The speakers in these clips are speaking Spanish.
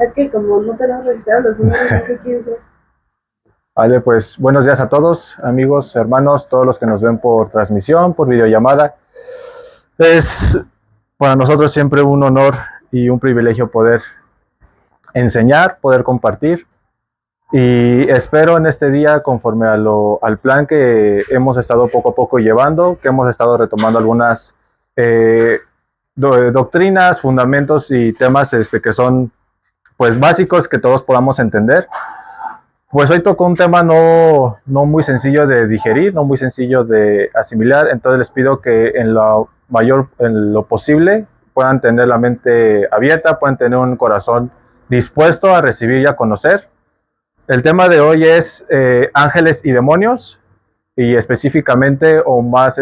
Es que como no tenemos registrados los números, no sé quién sea. Vale, pues buenos días a todos, amigos, hermanos, todos los que nos ven por transmisión, por videollamada. Es para nosotros siempre un honor y un privilegio poder enseñar, poder compartir. Y espero en este día, conforme al plan que hemos estado poco a poco llevando, que hemos estado retomando algunas doctrinas, fundamentos y temas que son pues básicos que todos podamos entender. Pues hoy tocó un tema no muy sencillo de digerir, no muy sencillo de asimilar, entonces les pido que en lo posible puedan tener la mente abierta, puedan tener un corazón dispuesto a recibir y a conocer. El tema de hoy es ángeles y demonios, y específicamente o más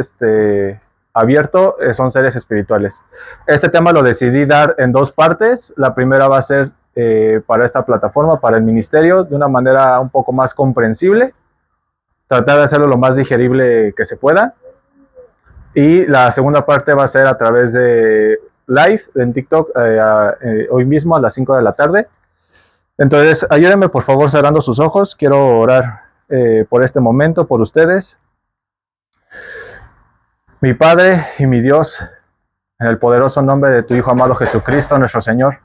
abierto son seres espirituales. Este tema lo decidí dar en dos partes. La primera va a ser para esta plataforma, para el ministerio, de una manera un poco más comprensible, tratar de hacerlo lo más digerible que se pueda. Y la segunda parte va a ser a través de live en TikTok hoy mismo a las 5 de la tarde. Entonces, ayúdenme por favor cerrando sus ojos. Quiero orar por este momento, por ustedes. Mi Padre y mi Dios, en el poderoso nombre de tu Hijo amado Jesucristo, nuestro Señor,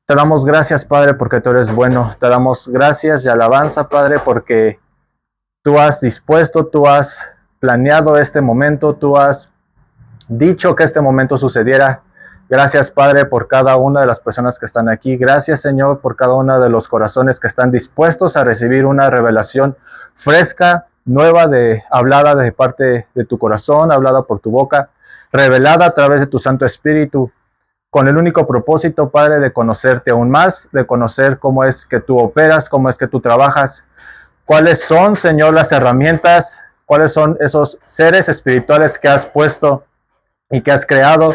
te damos gracias, Padre, porque tú eres bueno. Te damos gracias y alabanza, Padre, porque tú has dispuesto, tú has planeado este momento, tú has dicho que este momento sucediera. Gracias, Padre, por cada una de las personas que están aquí. Gracias, Señor, por cada uno de los corazones que están dispuestos a recibir una revelación fresca, nueva, hablada de parte de tu corazón, hablada por tu boca, revelada a través de tu Santo Espíritu, con el único propósito, Padre, de conocerte aún más, de conocer cómo es que tú operas, cómo es que tú trabajas, cuáles son, Señor, las herramientas, cuáles son esos seres espirituales que has puesto y que has creado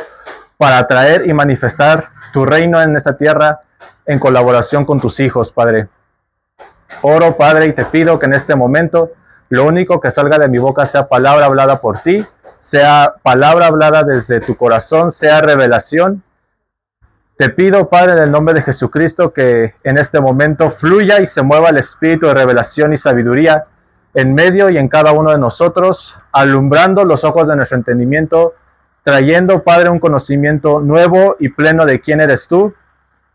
para traer y manifestar tu reino en esta tierra en colaboración con tus hijos, Padre. Oro, Padre, y te pido que en este momento lo único que salga de mi boca sea palabra hablada por ti, sea palabra hablada desde tu corazón, sea revelación. Te pido, Padre, en el nombre de Jesucristo, que en este momento fluya y se mueva el espíritu de revelación y sabiduría en medio y en cada uno de nosotros, alumbrando los ojos de nuestro entendimiento, trayendo, Padre, un conocimiento nuevo y pleno de quién eres tú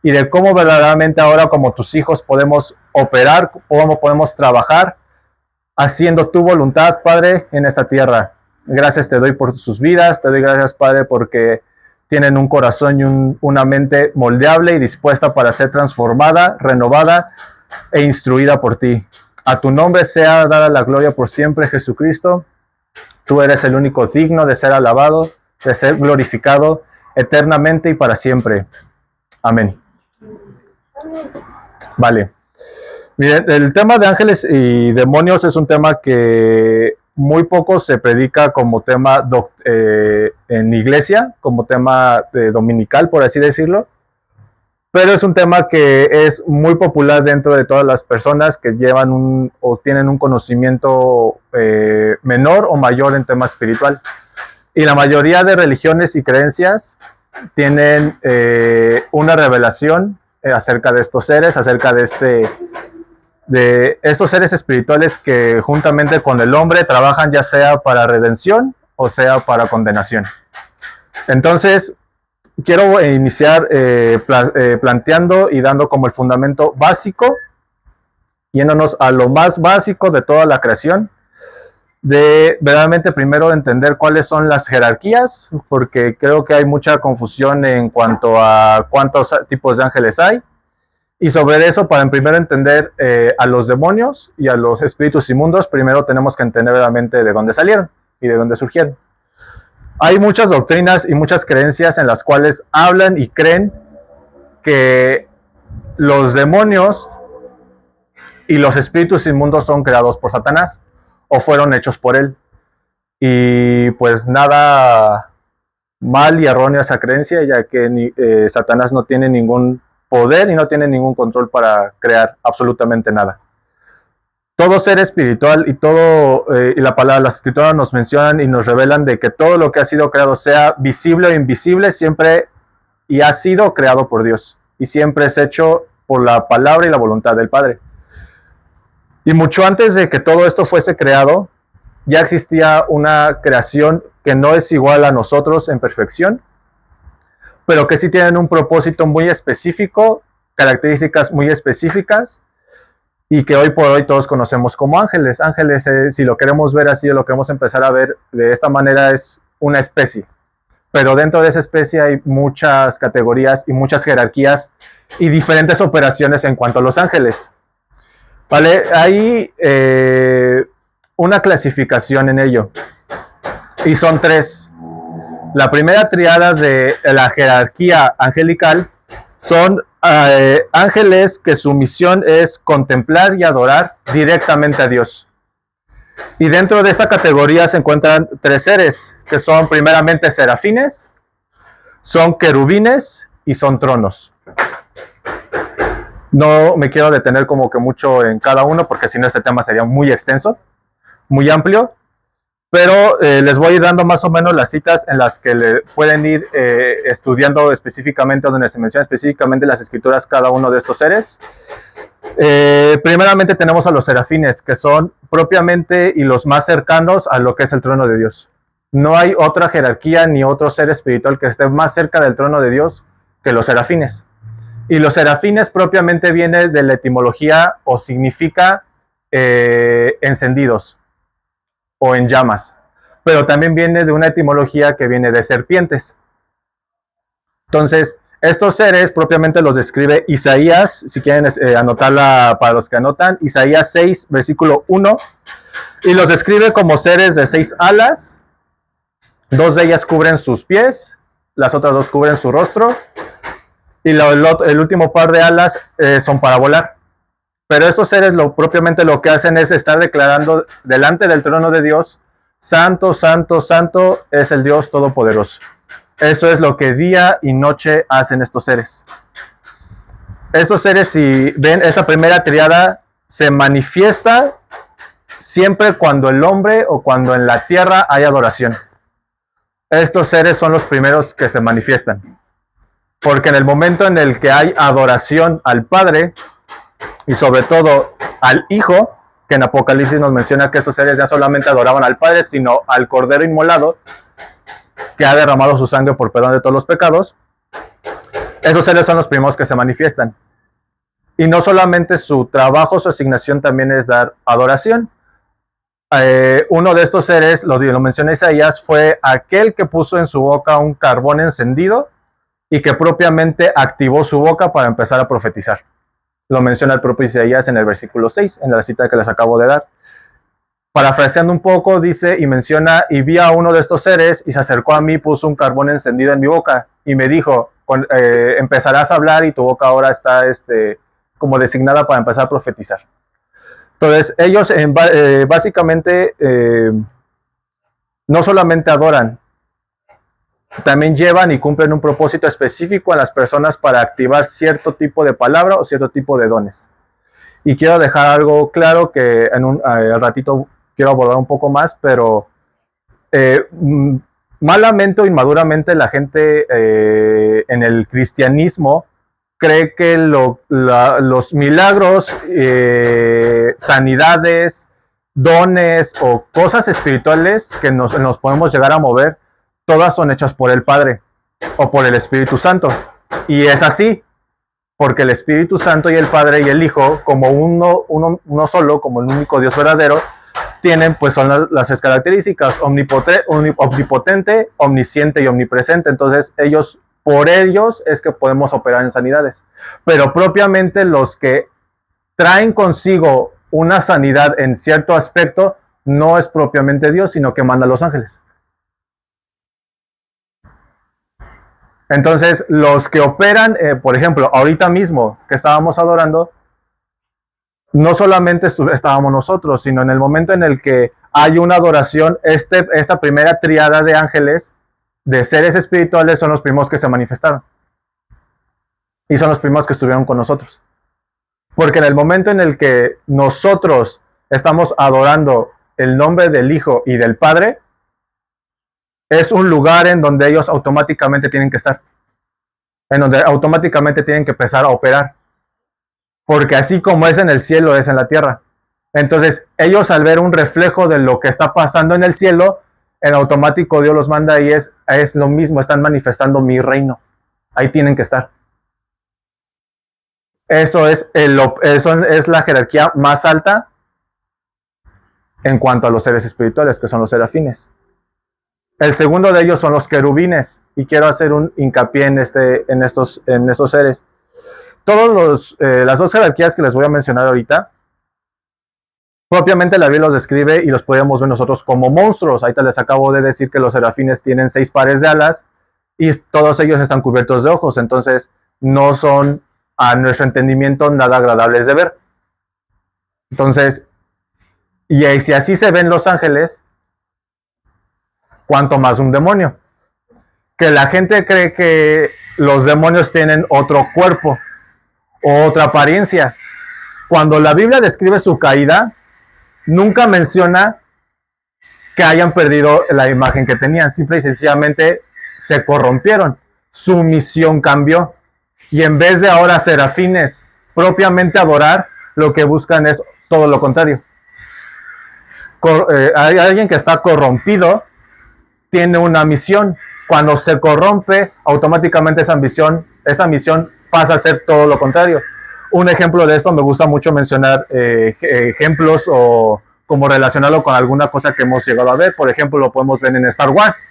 y de cómo verdaderamente ahora como tus hijos podemos operar, cómo podemos trabajar haciendo tu voluntad, Padre, en esta tierra. Gracias te doy por sus vidas, te doy gracias, Padre, porque tienen un corazón y una mente moldeable y dispuesta para ser transformada, renovada e instruida por ti. A tu nombre sea dada la gloria por siempre, Jesucristo. Tú eres el único digno de ser alabado, de ser glorificado eternamente y para siempre. Amén. Vale. Miren, el tema de ángeles y demonios es un tema que muy poco se predica como tema en iglesia, como tema dominical, por así decirlo. Pero es un tema que es muy popular dentro de todas las personas que llevan o tienen un conocimiento menor o mayor en tema espiritual. Y la mayoría de religiones y creencias tienen una revelación acerca de estos seres, acerca de estos seres espirituales que juntamente con el hombre trabajan ya sea para redención o sea para condenación. Entonces, quiero iniciar planteando y dando como el fundamento básico, yéndonos a lo más básico de toda la creación, de verdaderamente primero entender cuáles son las jerarquías, porque creo que hay mucha confusión en cuanto a cuántos tipos de ángeles hay. Y sobre eso, para primero entender a los demonios y a los espíritus inmundos, primero tenemos que entender verdaderamente de dónde salieron y de dónde surgieron. Hay muchas doctrinas y muchas creencias en las cuales hablan y creen que los demonios y los espíritus inmundos son creados por Satanás o fueron hechos por él. Y pues nada mal y erróneo esa creencia, ya que Satanás no tiene ningún poder y no tiene ningún control para crear absolutamente nada. Todo ser espiritual y todo, y las escrituras nos mencionan y nos revelan de que todo lo que ha sido creado, sea visible o invisible, siempre y ha sido creado por Dios. y siempre es hecho por la palabra y la voluntad del Padre. Y mucho antes de que todo esto fuese creado, ya existía una creación que no es igual a nosotros en perfección, pero que sí tienen un propósito muy específico, características muy específicas, y que hoy por hoy todos conocemos como ángeles. Ángeles, si lo queremos ver así o lo queremos empezar a ver de esta manera, es una especie. Pero dentro de esa especie hay muchas categorías y muchas jerarquías y diferentes operaciones en cuanto a los ángeles. ¿Vale? Hay una clasificación en ello. Y son 3. La primera triada de la jerarquía angelical son ángeles que su misión es contemplar y adorar directamente a Dios. Y dentro de esta categoría se encuentran 3 seres, que son primeramente serafines, son querubines y son tronos. No me quiero detener como que mucho en cada uno, porque si no este tema sería muy extenso, muy amplio. Pero les voy a ir dando más o menos las citas en las que le pueden ir estudiando específicamente, donde se menciona específicamente las escrituras cada uno de estos seres. Primeramente tenemos a los serafines, que son propiamente y los más cercanos a lo que es el trono de Dios. No hay otra jerarquía ni otro ser espiritual que esté más cerca del trono de Dios que los serafines. Y los serafines propiamente viene de la etimología o significa encendidos o en llamas, pero también viene de una etimología que viene de serpientes. Entonces, estos seres propiamente los describe Isaías, si quieren anotarla para los que anotan, Isaías 6, versículo 1, y los describe como seres de 6 alas, 2 de ellas cubren sus pies, las otras 2 cubren su rostro, y el último par de alas son para volar. Pero estos seres propiamente lo que hacen es estar declarando delante del trono de Dios, santo, santo, santo es el Dios Todopoderoso. Eso es lo que día y noche hacen estos seres. Estos seres, si ven esta primera triada, se manifiesta siempre cuando el hombre o cuando en la tierra hay adoración. Estos seres son los primeros que se manifiestan. Porque en el momento en el que hay adoración al Padre, y sobre todo al Hijo, que en Apocalipsis nos menciona que estos seres ya solamente adoraban al Padre, sino al Cordero inmolado, que ha derramado su sangre por perdón de todos los pecados. Esos seres son los primeros que se manifiestan. Y no solamente su trabajo, su asignación también es dar adoración. Uno de estos seres, lo menciona Isaías, fue aquel que puso en su boca un carbón encendido y que propiamente activó su boca para empezar a profetizar. Lo menciona el propio Isaías en el versículo 6, en la cita que les acabo de dar. Parafraseando un poco, dice y menciona, y vi a uno de estos seres y se acercó a mí, puso un carbón encendido en mi boca y me dijo, empezarás a hablar y tu boca ahora está como designada para empezar a profetizar. Entonces, ellos básicamente no solamente adoran, también llevan y cumplen un propósito específico a las personas para activar cierto tipo de palabra o cierto tipo de dones. Y quiero dejar algo claro que al ratito quiero abordar un poco más, pero malamente o inmaduramente la gente en el cristianismo cree que los milagros, sanidades, dones o cosas espirituales que nos podemos llegar a mover, todas son hechas por el Padre o por el Espíritu Santo. Y es así, porque el Espíritu Santo y el Padre y el Hijo, como uno solo, como el único Dios verdadero, tienen, pues son las características, omnipotente, omnisciente y omnipresente. Entonces, por ellos es que podemos operar en sanidades. Pero propiamente los que traen consigo una sanidad en cierto aspecto, no es propiamente Dios, sino que manda a los ángeles. Entonces, los que operan, por ejemplo, ahorita mismo que estábamos adorando, no solamente estábamos nosotros, sino en el momento en el que hay una adoración, esta primera triada de ángeles, de seres espirituales, son los primeros que se manifestaron. Y son los primeros que estuvieron con nosotros. Porque en el momento en el que nosotros estamos adorando el nombre del Hijo y del Padre, es un lugar en donde ellos automáticamente tienen que estar. en donde automáticamente tienen que empezar a operar. Porque así como es en el cielo, es en la tierra. Entonces, ellos al ver un reflejo de lo que está pasando en el cielo, en automático Dios los manda y es lo mismo, están manifestando mi reino. Ahí tienen que estar. Eso es la jerarquía más alta en cuanto a los seres espirituales, que son los serafines. El segundo de ellos son los querubines, y quiero hacer un hincapié en estos seres. Las dos jerarquías que les voy a mencionar ahorita, propiamente la Biblia los describe y los podemos ver nosotros como monstruos. Ahorita les acabo de decir que los serafines tienen 6 pares de alas y todos ellos están cubiertos de ojos, entonces no son a nuestro entendimiento nada agradables de ver. Entonces, y si así se ven los ángeles, ¿cuánto más un demonio? Que la gente cree que los demonios tienen otro cuerpo o otra apariencia. Cuando la Biblia describe su caída, nunca menciona que hayan perdido la imagen que tenían. Simple y sencillamente se corrompieron. Su misión cambió. Y en vez de ahora serafines propiamente adorar, lo que buscan es todo lo contrario. Hay alguien que está corrompido, tiene una misión. Cuando se corrompe, automáticamente esa misión pasa a ser todo lo contrario. Un ejemplo de eso, me gusta mucho mencionar ejemplos o como relacionarlo con alguna cosa que hemos llegado a ver. Por ejemplo, lo podemos ver en Star Wars.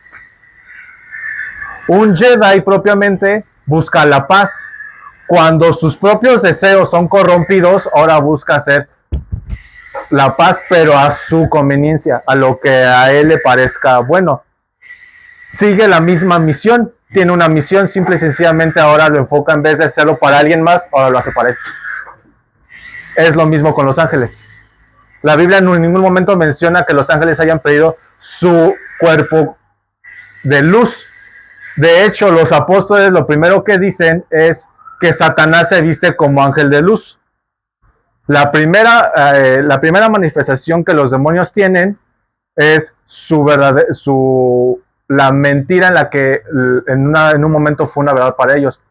Un Jedi propiamente busca la paz. Cuando sus propios deseos son corrompidos, ahora busca hacer la paz, pero a su conveniencia, a lo que a él le parezca bueno. Sigue la misma misión, tiene una misión, simple y sencillamente ahora lo enfoca, en vez de hacerlo para alguien más, ahora lo hace para él. Es lo mismo con los ángeles. La Biblia en ningún momento menciona que los ángeles hayan perdido su cuerpo de luz. De hecho, los apóstoles lo primero que dicen es que Satanás se viste como ángel de luz. La primera manifestación que los demonios tienen es la mentira en la que en un momento fue una verdad para ellos,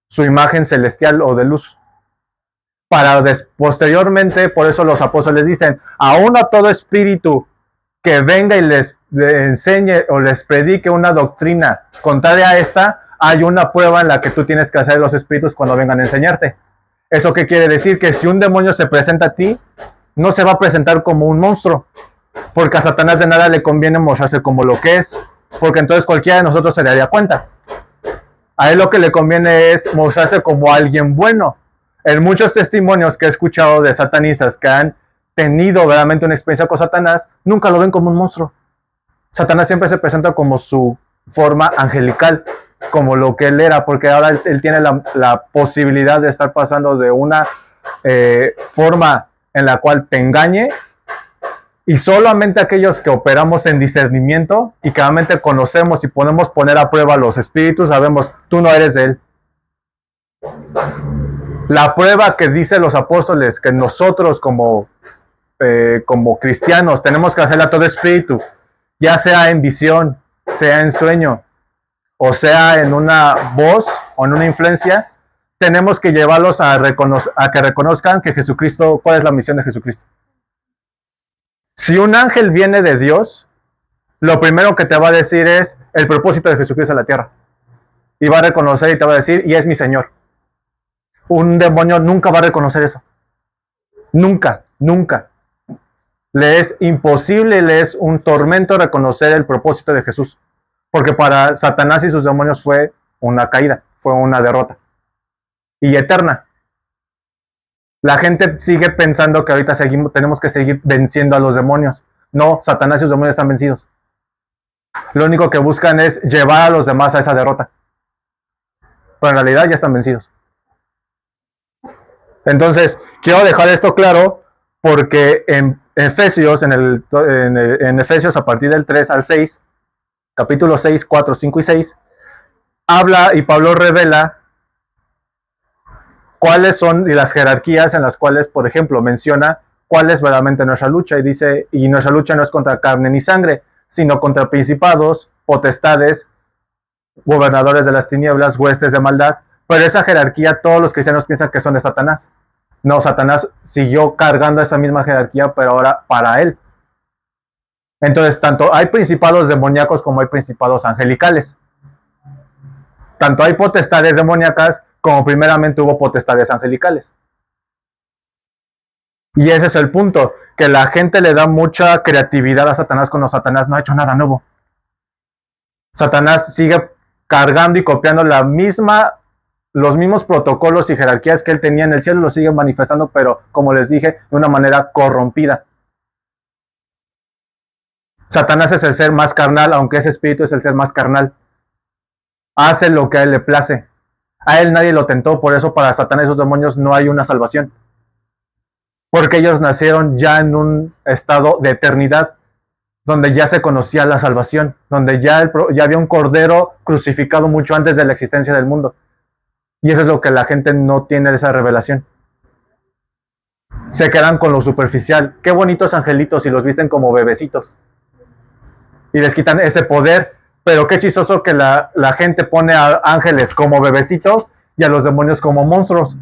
su imagen celestial o de luz. Posteriormente, por eso los apóstoles dicen, aún a todo espíritu que venga y les enseñe o les predique una doctrina contraria a esta, hay una prueba en la que tú tienes que hacer los espíritus cuando vengan a enseñarte. ¿Eso qué quiere decir? Que si un demonio se presenta a ti, no se va a presentar como un monstruo, porque a Satanás de nada le conviene mostrarse como lo que es, porque entonces cualquiera de nosotros se daría cuenta. A él lo que le conviene es mostrarse como alguien bueno. En muchos testimonios que he escuchado de satanistas que han tenido verdaderamente una experiencia con Satanás, nunca lo ven como un monstruo. Satanás siempre se presenta como su forma angelical, como lo que él era, porque ahora él tiene la posibilidad de estar pasando de una forma en la cual te engañe, y solamente aquellos que operamos en discernimiento y que realmente conocemos y podemos poner a prueba los espíritus, sabemos, tú no eres de él. La prueba que dicen los apóstoles, que nosotros como cristianos tenemos que hacerle a todo espíritu, ya sea en visión, sea en sueño, o sea en una voz o en una influencia, tenemos que llevarlos a que reconozcan que Jesucristo, ¿cuál es la misión de Jesucristo? Si un ángel viene de Dios, lo primero que te va a decir es el propósito de Jesucristo en la tierra. Y va a reconocer y te va a decir, y es mi Señor. Un demonio nunca va a reconocer eso. Nunca, nunca. Le es imposible, le es un tormento reconocer el propósito de Jesús. Porque para Satanás y sus demonios fue una caída, fue una derrota. Y eterna. La gente sigue pensando que ahorita tenemos que seguir venciendo a los demonios. No, Satanás y sus demonios están vencidos. Lo único que buscan es llevar a los demás a esa derrota. Pero en realidad ya están vencidos. Entonces, quiero dejar esto claro porque en Efesios, en Efesios a partir del 3 al 6, capítulo 6, 4, 5 y 6, habla y Pablo revela cuáles son las jerarquías en las cuales, por ejemplo, menciona cuál es verdaderamente nuestra lucha y dice, y nuestra lucha no es contra carne ni sangre, sino contra principados, potestades, gobernadores de las tinieblas, huestes de maldad, pero esa jerarquía todos los cristianos piensan que son de Satanás. No, Satanás siguió cargando esa misma jerarquía, pero ahora para él. Entonces, tanto hay principados demoníacos como hay principados angelicales. Tanto hay potestades demoníacas como primeramente hubo potestades angelicales. Y ese es el punto, que la gente le da mucha creatividad a Satanás cuando Satanás no ha hecho nada nuevo. Satanás sigue cargando y copiando los mismos protocolos y jerarquías que él tenía en el cielo, los sigue manifestando, pero como les dije, de una manera corrompida. Satanás es el ser más carnal, aunque ese espíritu es el ser más carnal. Hace lo que a él le place. A él nadie lo tentó, por eso para Satanás y sus demonios no hay una salvación. Porque ellos nacieron ya en un estado de eternidad, donde ya se conocía la salvación, donde ya había un cordero crucificado mucho antes de la existencia del mundo. Y eso es lo que la gente no tiene, esa revelación. Se quedan con lo superficial. Qué bonitos angelitos y los visten como bebecitos. Y les quitan ese poder. Pero qué chistoso que la gente pone a ángeles como bebecitos y a los demonios como monstruos.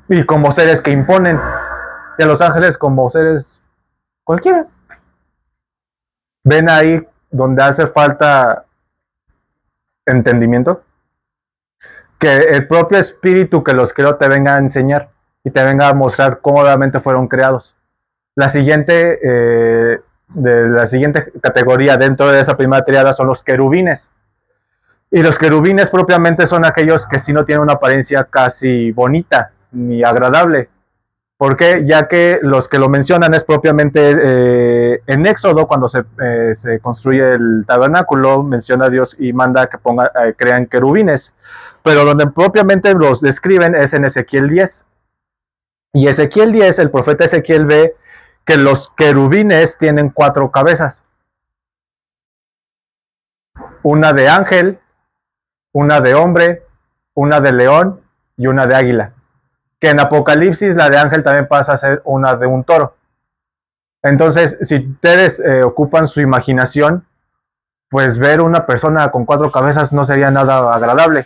Y como seres que imponen. Y a los ángeles como seres cualquiera. ¿Ven ahí donde hace falta entendimiento? Que el propio espíritu que los creó te venga a enseñar y te venga a mostrar cómo realmente fueron creados. La siguiente categoría dentro de esa primera triada son los querubines. Y los querubines propiamente son aquellos que sí no tienen una apariencia casi bonita ni agradable. ¿Por qué? Ya que los que lo mencionan es propiamente en Éxodo, cuando se construye el tabernáculo, menciona a Dios y manda que crean querubines. Pero donde propiamente los describen es en Ezequiel 10. Y Ezequiel 10, el profeta Ezequiel ve que los querubines tienen 4 cabezas. Una de ángel, una de hombre, una de león y una de águila. Que en Apocalipsis la de ángel también pasa a ser una de un toro. Entonces, si ustedes ocupan su imaginación, pues ver una persona con 4 cabezas no sería nada agradable.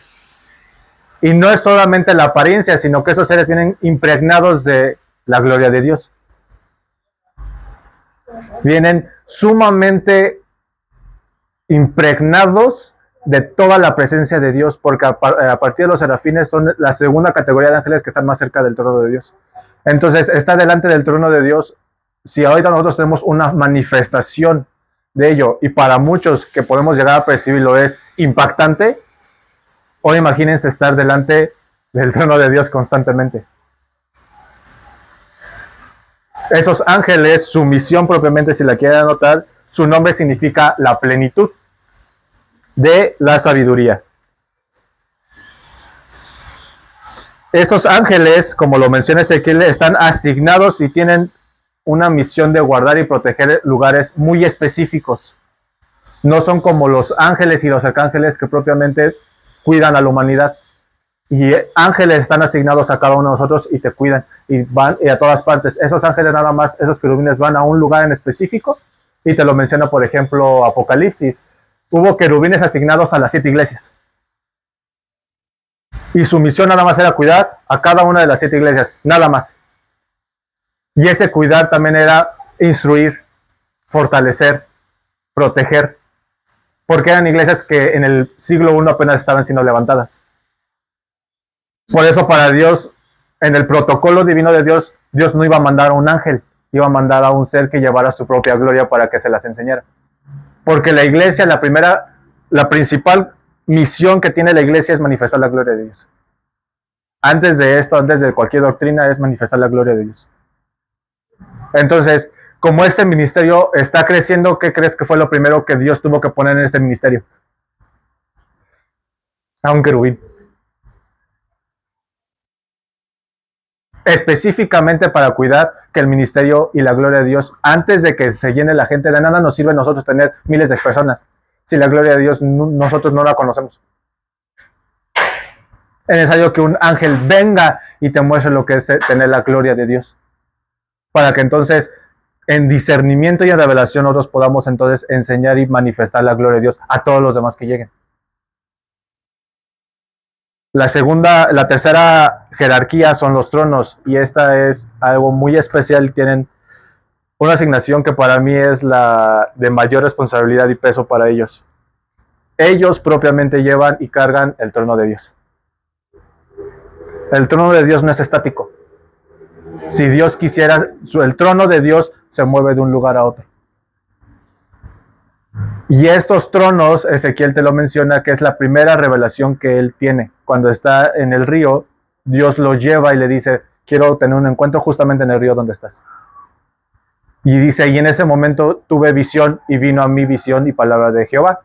Y no es solamente la apariencia, sino que esos seres vienen impregnados de la gloria de Dios. Vienen sumamente impregnados de toda la presencia de Dios, porque a partir de los serafines son la segunda categoría de ángeles que están más cerca del trono de Dios. Entonces, está delante del trono de Dios. Si ahorita nosotros tenemos una manifestación de ello, y para muchos que podemos llegar a percibirlo es impactante, ahora imagínense estar delante del trono de Dios constantemente. Esos ángeles, su misión propiamente, si la quieren anotar, su nombre significa la plenitud de la sabiduría. Estos ángeles, como lo menciona Ezequiel, están asignados y tienen una misión de guardar y proteger lugares muy específicos. No son como los ángeles y los arcángeles que propiamente cuidan a la humanidad. Y ángeles están asignados a cada uno de nosotros y te cuidan y van y a todas partes. Esos ángeles nada más, esos querubines van a un lugar en específico y te lo menciona, por ejemplo, Apocalipsis. Hubo querubines asignados a las 7 iglesias. Y su misión nada más era cuidar a cada una de las 7 iglesias, nada más. Y ese cuidar también era instruir, fortalecer, proteger. Porque eran iglesias que en el siglo I apenas estaban siendo levantadas. Por eso para Dios, en el protocolo divino de Dios, Dios no iba a mandar a un ángel, iba a mandar a un ser que llevara su propia gloria para que se las enseñara. Porque la iglesia, la principal misión que tiene la iglesia es manifestar la gloria de Dios. Antes de esto, antes de cualquier doctrina, es manifestar la gloria de Dios. Entonces, como este ministerio está creciendo, ¿qué crees que fue lo primero que Dios tuvo que poner en este ministerio? A un querubín. Específicamente para cuidar que el ministerio y la gloria de Dios, antes de que se llene la gente, de nada nos sirve a nosotros tener miles de personas si la gloria de Dios nosotros no la conocemos. Es necesario que un ángel venga y te muestre lo que es tener la gloria de Dios, para que entonces en discernimiento y en revelación nosotros podamos entonces enseñar y manifestar la gloria de Dios a todos los demás que lleguen. La tercera jerarquía son los tronos, y esta es algo muy especial. Tienen una asignación que para mí es la de mayor responsabilidad y peso para ellos. Ellos propiamente llevan y cargan el trono de Dios. El trono de Dios no es estático. Si Dios quisiera, el trono de Dios se mueve de un lugar a otro. Y estos tronos, Ezequiel te lo menciona, que es la primera revelación que él tiene. Cuando está en el río, Dios lo lleva y le dice, quiero tener un encuentro justamente en el río donde estás. Y dice, y en ese momento tuve visión, y vino a mí visión y palabra de Jehová.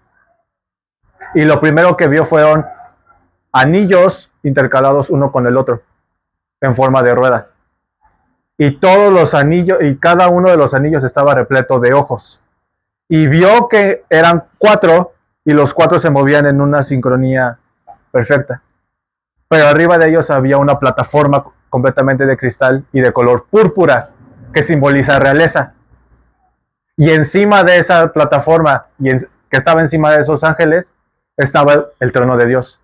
Y lo primero que vio fueron anillos intercalados uno con el otro, en forma de rueda. Y todos los anillos, y cada uno de los anillos estaba repleto de ojos. Y vio que eran 4, y los 4 se movían en una sincronía perfecta. Pero arriba de ellos había una plataforma completamente de cristal y de color púrpura, que simboliza realeza. Y encima de esa plataforma, que estaba encima de esos ángeles, estaba el trono de Dios.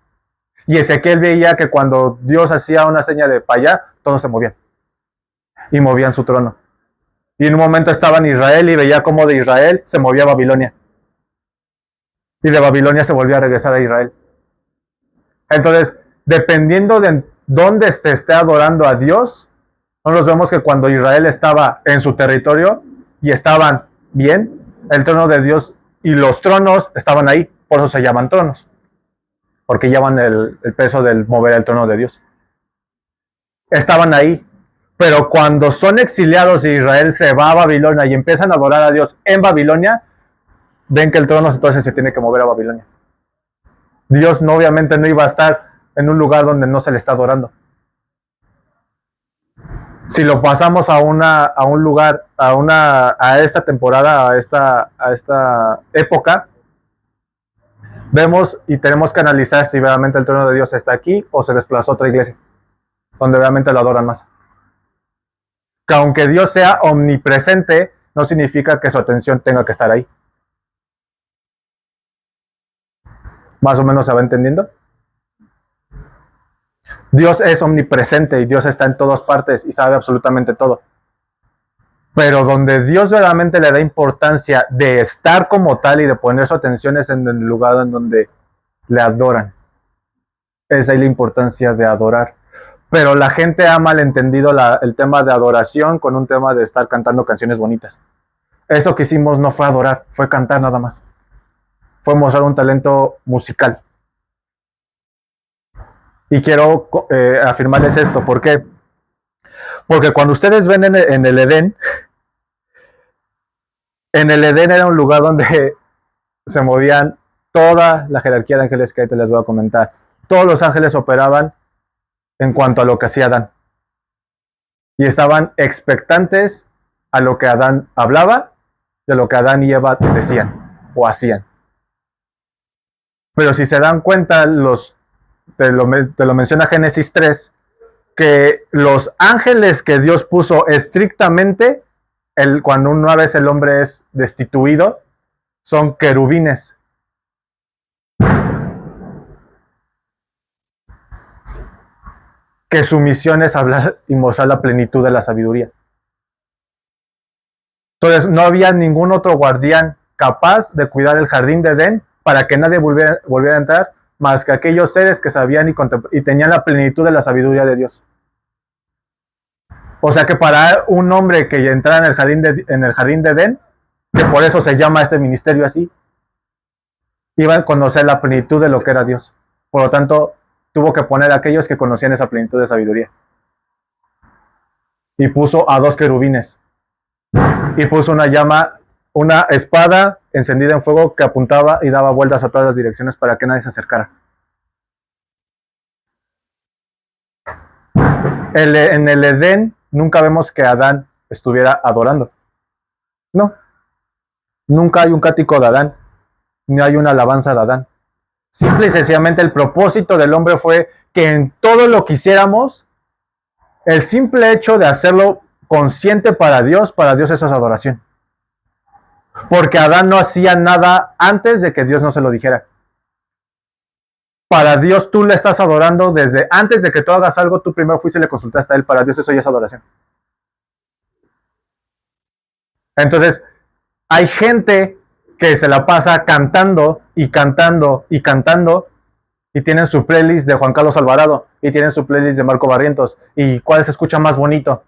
Y Ezequiel veía que cuando Dios hacía una seña de para allá, todos se movían. Y movían su trono. Y en un momento estaba en Israel y veía cómo de Israel se movía a Babilonia. Y de Babilonia se volvía a regresar a Israel. Entonces, dependiendo de dónde se esté adorando a Dios, nosotros vemos que cuando Israel estaba en su territorio y estaban bien, el trono de Dios y los tronos estaban ahí. Por eso se llaman tronos. Porque llevan el peso del mover el trono de Dios. Estaban ahí. Pero cuando son exiliados y Israel se va a Babilonia y empiezan a adorar a Dios en Babilonia, ven que el trono entonces se tiene que mover a Babilonia. Dios obviamente no iba a estar en un lugar donde no se le está adorando. Si lo pasamos a un lugar, a esta temporada, a esta época, vemos y tenemos que analizar si realmente el trono de Dios está aquí o se desplazó a otra iglesia, donde realmente lo adoran más. Que aunque Dios sea omnipresente, no significa que su atención tenga que estar ahí. ¿Más o menos se va entendiendo? Dios es omnipresente y Dios está en todas partes y sabe absolutamente todo. Pero donde Dios realmente le da importancia de estar como tal y de poner su atención es en el lugar en donde le adoran. Esa es la importancia de adorar. Pero la gente ha malentendido el tema de adoración con un tema de estar cantando canciones bonitas. Eso que hicimos no fue adorar, fue cantar nada más. Fue mostrar un talento musical. Y quiero afirmarles esto. ¿Por qué? Porque cuando ustedes ven en el Edén era un lugar donde se movían toda la jerarquía de ángeles que ahí te les voy a comentar. Todos los ángeles operaban en cuanto a lo que hacía Adán. Y estaban expectantes a lo que Adán hablaba y a lo que Adán y Eva decían o hacían. Pero si se dan cuenta, te lo menciona Génesis 3, que los ángeles que Dios puso estrictamente, cuando una vez el hombre es destituido, son querubines. Que su misión es hablar y mostrar la plenitud de la sabiduría. Entonces no había ningún otro guardián capaz de cuidar el jardín de Edén para que nadie volviera a entrar, más que aquellos seres que sabían y tenían la plenitud de la sabiduría de Dios. O sea que para un hombre que entrara en el jardín de Edén, que por eso se llama este ministerio así, iba a conocer la plenitud de lo que era Dios. Por lo tanto, tuvo que poner a aquellos que conocían esa plenitud de sabiduría. Y puso a 2 querubines. Y puso una espada encendida en fuego que apuntaba y daba vueltas a todas las direcciones para que nadie se acercara. En el Edén nunca vemos que Adán estuviera adorando. No. Nunca hay un cántico de Adán, ni hay una alabanza de Adán. Simple y sencillamente el propósito del hombre fue que en todo lo que hiciéramos, el simple hecho de hacerlo consciente para Dios eso es adoración. Porque Adán no hacía nada antes de que Dios no se lo dijera. Para Dios tú le estás adorando desde antes de que tú hagas algo, tú primero fuiste y le consultaste a Él. Para Dios eso ya es adoración. Entonces, hay gente que se la pasa cantando y cantando y cantando y tienen su playlist de Juan Carlos Alvarado y tienen su playlist de Marco Barrientos y cuál se escucha más bonito.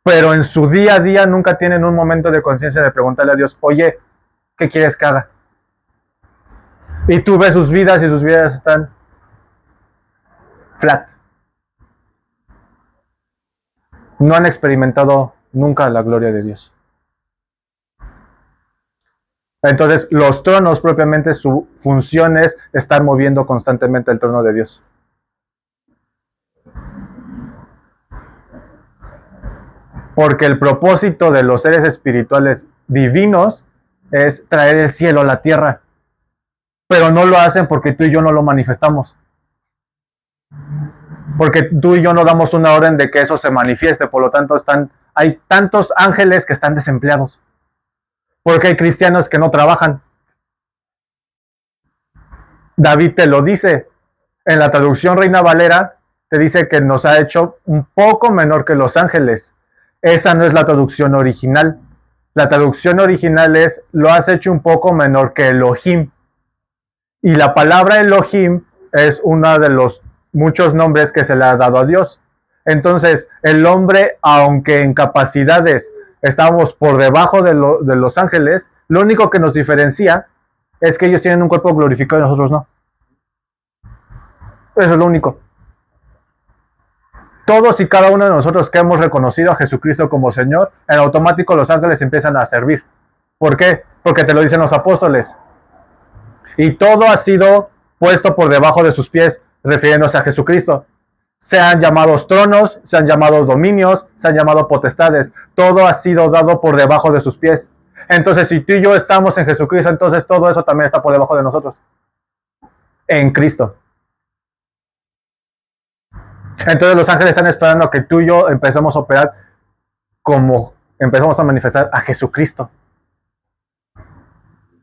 Pero en su día a día nunca tienen un momento de conciencia de preguntarle a Dios, oye, ¿qué quieres que haga? Y tú ves sus vidas y sus vidas están flat. No han experimentado nunca la gloria de Dios. Entonces, los tronos propiamente, su función es estar moviendo constantemente el trono de Dios. Porque el propósito de los seres espirituales divinos es traer el cielo a la tierra. Pero no lo hacen porque tú y yo no lo manifestamos. Porque tú y yo no damos una orden de que eso se manifieste. Por lo tanto, hay tantos ángeles que están desempleados. Porque hay cristianos que no trabajan. David te lo dice. En la traducción Reina Valera te dice que nos ha hecho un poco menor que los ángeles. Esa no es la traducción original. La traducción original es, lo has hecho un poco menor que Elohim. Y la palabra Elohim es uno de los muchos nombres que se le ha dado a Dios. Entonces, el hombre, aunque en capacidades estamos por debajo de los ángeles, lo único que nos diferencia es que ellos tienen un cuerpo glorificado y nosotros no. Eso es lo único. Todos y cada uno de nosotros que hemos reconocido a Jesucristo como Señor, en automático los ángeles empiezan a servir. ¿Por qué? Porque te lo dicen los apóstoles. Y todo ha sido puesto por debajo de sus pies, refiriéndose a Jesucristo. Se han llamado tronos, se han llamado dominios, se han llamado potestades. Todo ha sido dado por debajo de sus pies. Entonces, si tú y yo estamos en Jesucristo, entonces todo eso también está por debajo de nosotros. En Cristo. Entonces los ángeles están esperando a que tú y yo empecemos a operar como empezamos a manifestar a Jesucristo.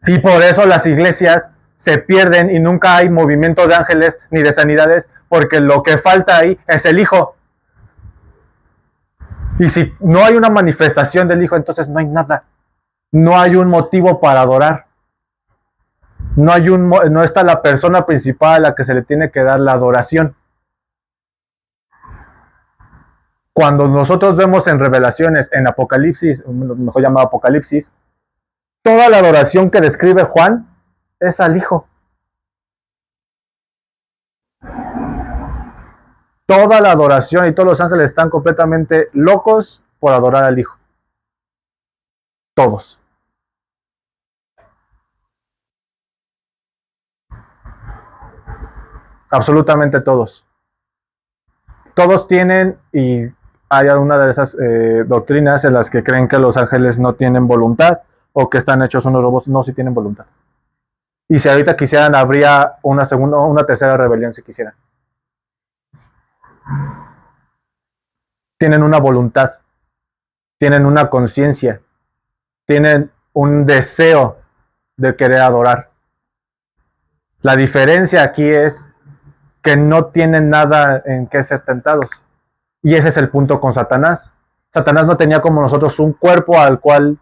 Y por eso las iglesias se pierden y nunca hay movimiento de ángeles ni de sanidades, porque lo que falta ahí es el Hijo. Y si no hay una manifestación del Hijo, entonces no hay nada. No hay un motivo para adorar. No está la persona principal a la que se le tiene que dar la adoración. Cuando nosotros vemos en Revelaciones, en Apocalipsis, mejor llamado Apocalipsis, toda la adoración que describe Juan es al Hijo. Toda la adoración y todos los ángeles están completamente locos por adorar al Hijo. Todos. Absolutamente todos. Todos tienen, y hay alguna de esas doctrinas en las que creen que los ángeles no tienen voluntad o que están hechos unos robots. No, sí tienen voluntad. Y si ahorita quisieran, habría una segunda o una tercera rebelión si quisieran. Tienen una voluntad, tienen una conciencia, tienen un deseo de querer adorar. La diferencia aquí es que no tienen nada en qué ser tentados. Y ese es el punto con Satanás. Satanás no tenía como nosotros un cuerpo al cual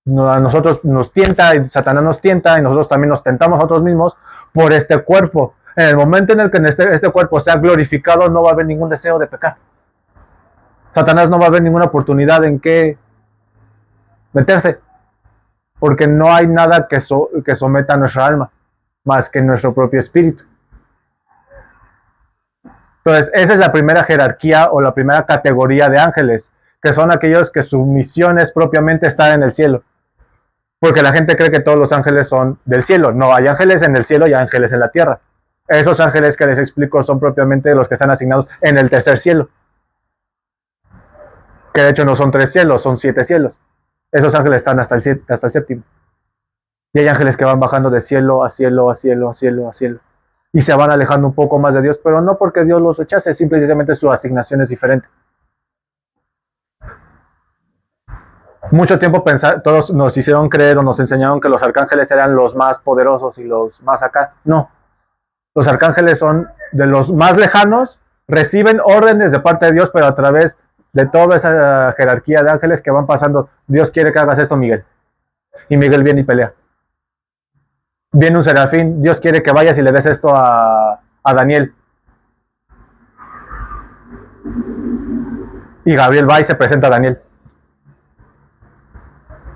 a nosotros nos tienta, y Satanás nos tienta, y nosotros también nos tentamos a nosotros mismos por este cuerpo. En el momento en el que este cuerpo sea glorificado, no va a haber ningún deseo de pecar. Satanás no va a haber ninguna oportunidad en que meterse, porque no hay nada que someta a nuestra alma, más que nuestro propio espíritu. Entonces, esa es la primera jerarquía o la primera categoría de ángeles, que son aquellos que su misión es propiamente estar en el cielo. Porque la gente cree que todos los ángeles son del cielo. No, hay ángeles en el cielo y ángeles en la tierra. Esos ángeles que les explico son propiamente los que están asignados en el tercer cielo. Que de hecho no son 3 cielos, son 7 cielos. Esos ángeles están hasta el séptimo. Y hay ángeles que van bajando de cielo a cielo, a cielo, a cielo, a cielo. Y se van alejando un poco más de Dios, pero no porque Dios los rechace, simplemente su asignación es diferente. Mucho tiempo todos nos hicieron creer o nos enseñaron que los arcángeles eran los más poderosos y los más acá. No. Los arcángeles son de los más lejanos, reciben órdenes de parte de Dios, pero a través de toda esa jerarquía de ángeles que van pasando. Dios quiere que hagas esto, Miguel. Y Miguel viene y pelea. Viene un serafín, Dios quiere que vayas y le des esto a Daniel. Y Gabriel va y se presenta a Daniel.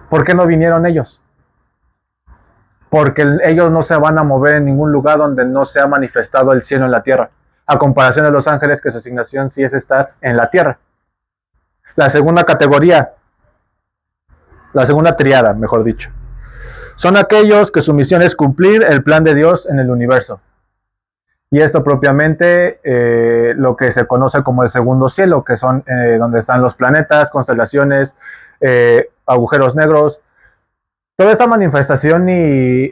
¿Por qué no vinieron ellos? Porque ellos no se van a mover en ningún lugar donde no se ha manifestado el cielo en la tierra, a comparación de los ángeles, que su asignación sí es estar en la tierra. La segunda categoría, la segunda triada, mejor dicho, son aquellos que su misión es cumplir el plan de Dios en el universo. Y esto propiamente lo que se conoce como el segundo cielo, que son donde están los planetas, constelaciones, agujeros negros. Toda esta manifestación y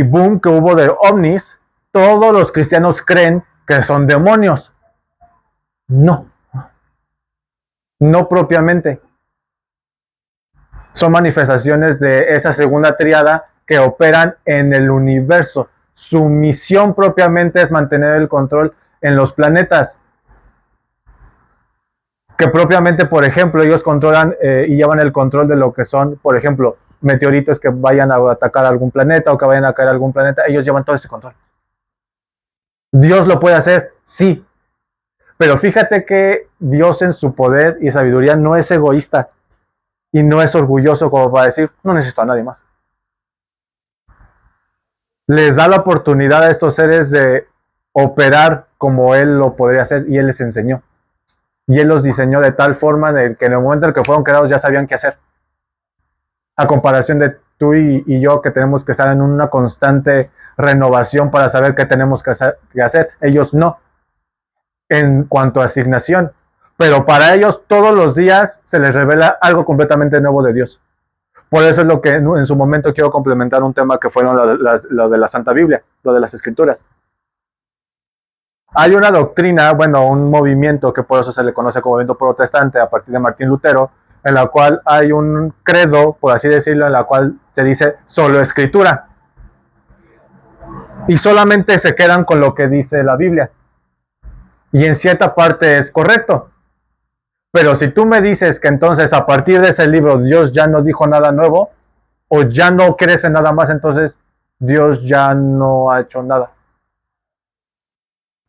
boom que hubo de ovnis, todos los cristianos creen que son demonios. No. No propiamente. Son manifestaciones de esa segunda triada que operan en el universo. Su misión propiamente es mantener el control en los planetas. Que propiamente, por ejemplo, ellos controlan y llevan el control de lo que son, por ejemplo, meteoritos que vayan a atacar algún planeta o que vayan a caer a algún planeta. Ellos llevan todo ese control. ¿Dios lo puede hacer? Sí. Pero fíjate que Dios en su poder y sabiduría no es egoísta y no es orgulloso como para decir, no necesito a nadie más. Les da la oportunidad a estos seres de operar como Él lo podría hacer y Él les enseñó. Y Él los diseñó de tal forma de que en el momento en el que fueron creados ya sabían qué hacer. A comparación de tú y yo, que tenemos que estar en una constante renovación para saber qué tenemos que hacer. Ellos no. En cuanto a asignación. Pero para ellos todos los días se les revela algo completamente nuevo de Dios. Por eso es lo que en su momento quiero complementar un tema que fueron lo de la Santa Biblia, lo de las Escrituras. Hay una doctrina, bueno, un movimiento que por eso se le conoce como movimiento protestante a partir de Martín Lutero, en la cual hay un credo, por así decirlo, en la cual se dice solo Escritura. Y solamente se quedan con lo que dice la Biblia. Y en cierta parte es correcto. Pero si tú me dices que entonces a partir de ese libro Dios ya no dijo nada nuevo, o ya no crees en nada más, entonces Dios ya no ha hecho nada.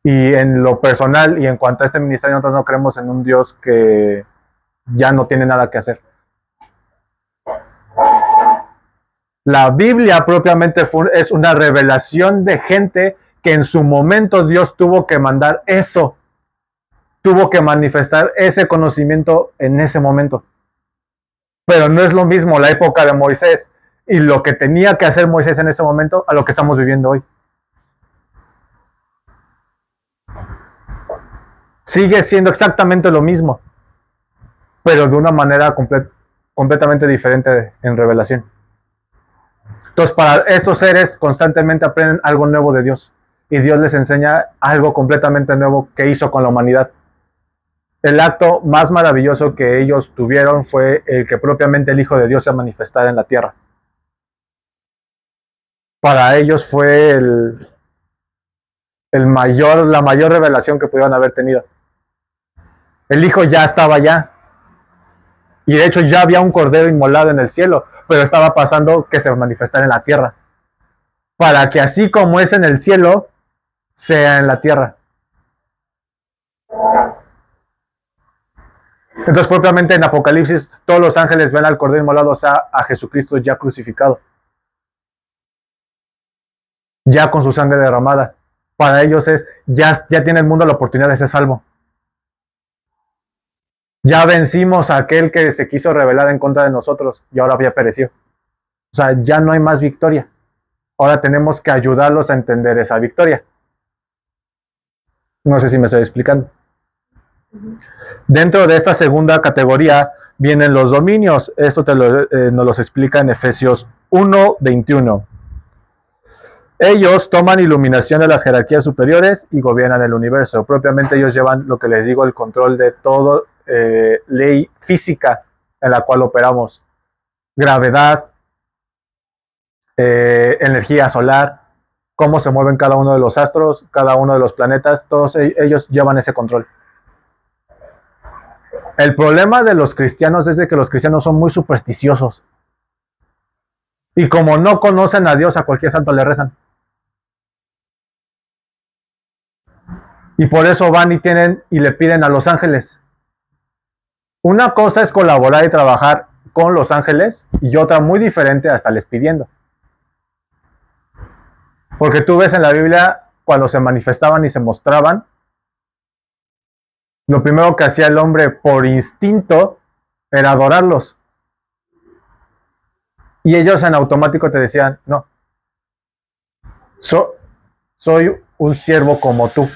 Y en lo personal y en cuanto a este ministerio, nosotros no creemos en un Dios que ya no tiene nada que hacer. La Biblia propiamente es una revelación de gente que en su momento Dios tuvo que mandar eso. Tuvo que manifestar ese conocimiento en ese momento. Pero no es lo mismo la época de Moisés y lo que tenía que hacer Moisés en ese momento a lo que estamos viviendo hoy. Sigue siendo exactamente lo mismo, pero de una manera completamente diferente en revelación. Entonces, para estos seres constantemente aprenden algo nuevo de Dios y Dios les enseña algo completamente nuevo que hizo con la humanidad. El acto más maravilloso que ellos tuvieron fue el que propiamente el Hijo de Dios se manifestara en la tierra. Para ellos fue la mayor revelación que pudieron haber tenido. El Hijo ya estaba allá. Y de hecho ya había un cordero inmolado en el cielo, pero estaba pasando que se manifestara en la tierra. Para que así como es en el cielo, sea en la tierra. Entonces propiamente en Apocalipsis todos los ángeles ven al cordero inmolado, o sea, a Jesucristo ya crucificado. Ya con su sangre derramada. Para ellos ya tiene el mundo la oportunidad de ser salvo. Ya vencimos a aquel que se quiso rebelar en contra de nosotros y ahora había perecido. O sea, ya no hay más victoria. Ahora tenemos que ayudarlos a entender esa victoria. No sé si me estoy explicando. Dentro de esta segunda categoría vienen los dominios. Esto nos los explica en Efesios 1:21. Ellos toman iluminación de las jerarquías superiores y gobiernan el universo. Propiamente ellos llevan, lo que les digo, el control de todo ley física en la cual operamos. Gravedad, energía solar, cómo se mueven cada uno de los astros, cada uno de los planetas, todos ellos llevan ese control. El problema de los cristianos es de que los cristianos son muy supersticiosos. Y como no conocen a Dios, a cualquier santo le rezan. Y por eso van y le piden a los ángeles. Una cosa es colaborar y trabajar con los ángeles y otra muy diferente a estarles pidiendo. Porque tú ves en la Biblia cuando se manifestaban y se mostraban, lo primero que hacía el hombre por instinto era adorarlos. Y ellos en automático te decían, no, soy un siervo como tú.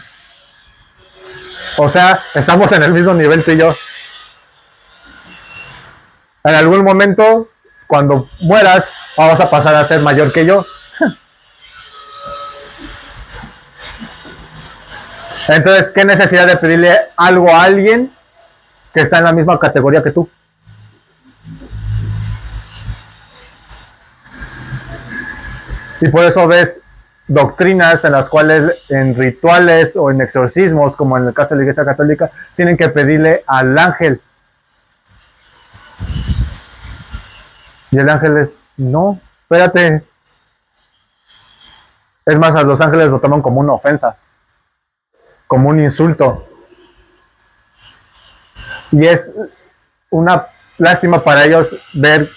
O sea, estamos en el mismo nivel tú y yo. En algún momento, cuando mueras, vamos a pasar a ser mayor que yo. Entonces, ¿qué necesidad de pedirle algo a alguien que está en la misma categoría que tú? Y por eso ves doctrinas en las cuales en rituales o en exorcismos, como en el caso de la Iglesia Católica, tienen que pedirle al ángel. Y el ángel es, no, espérate. Es más, a los ángeles lo toman como una ofensa, como un insulto. Y es una lástima para ellos ver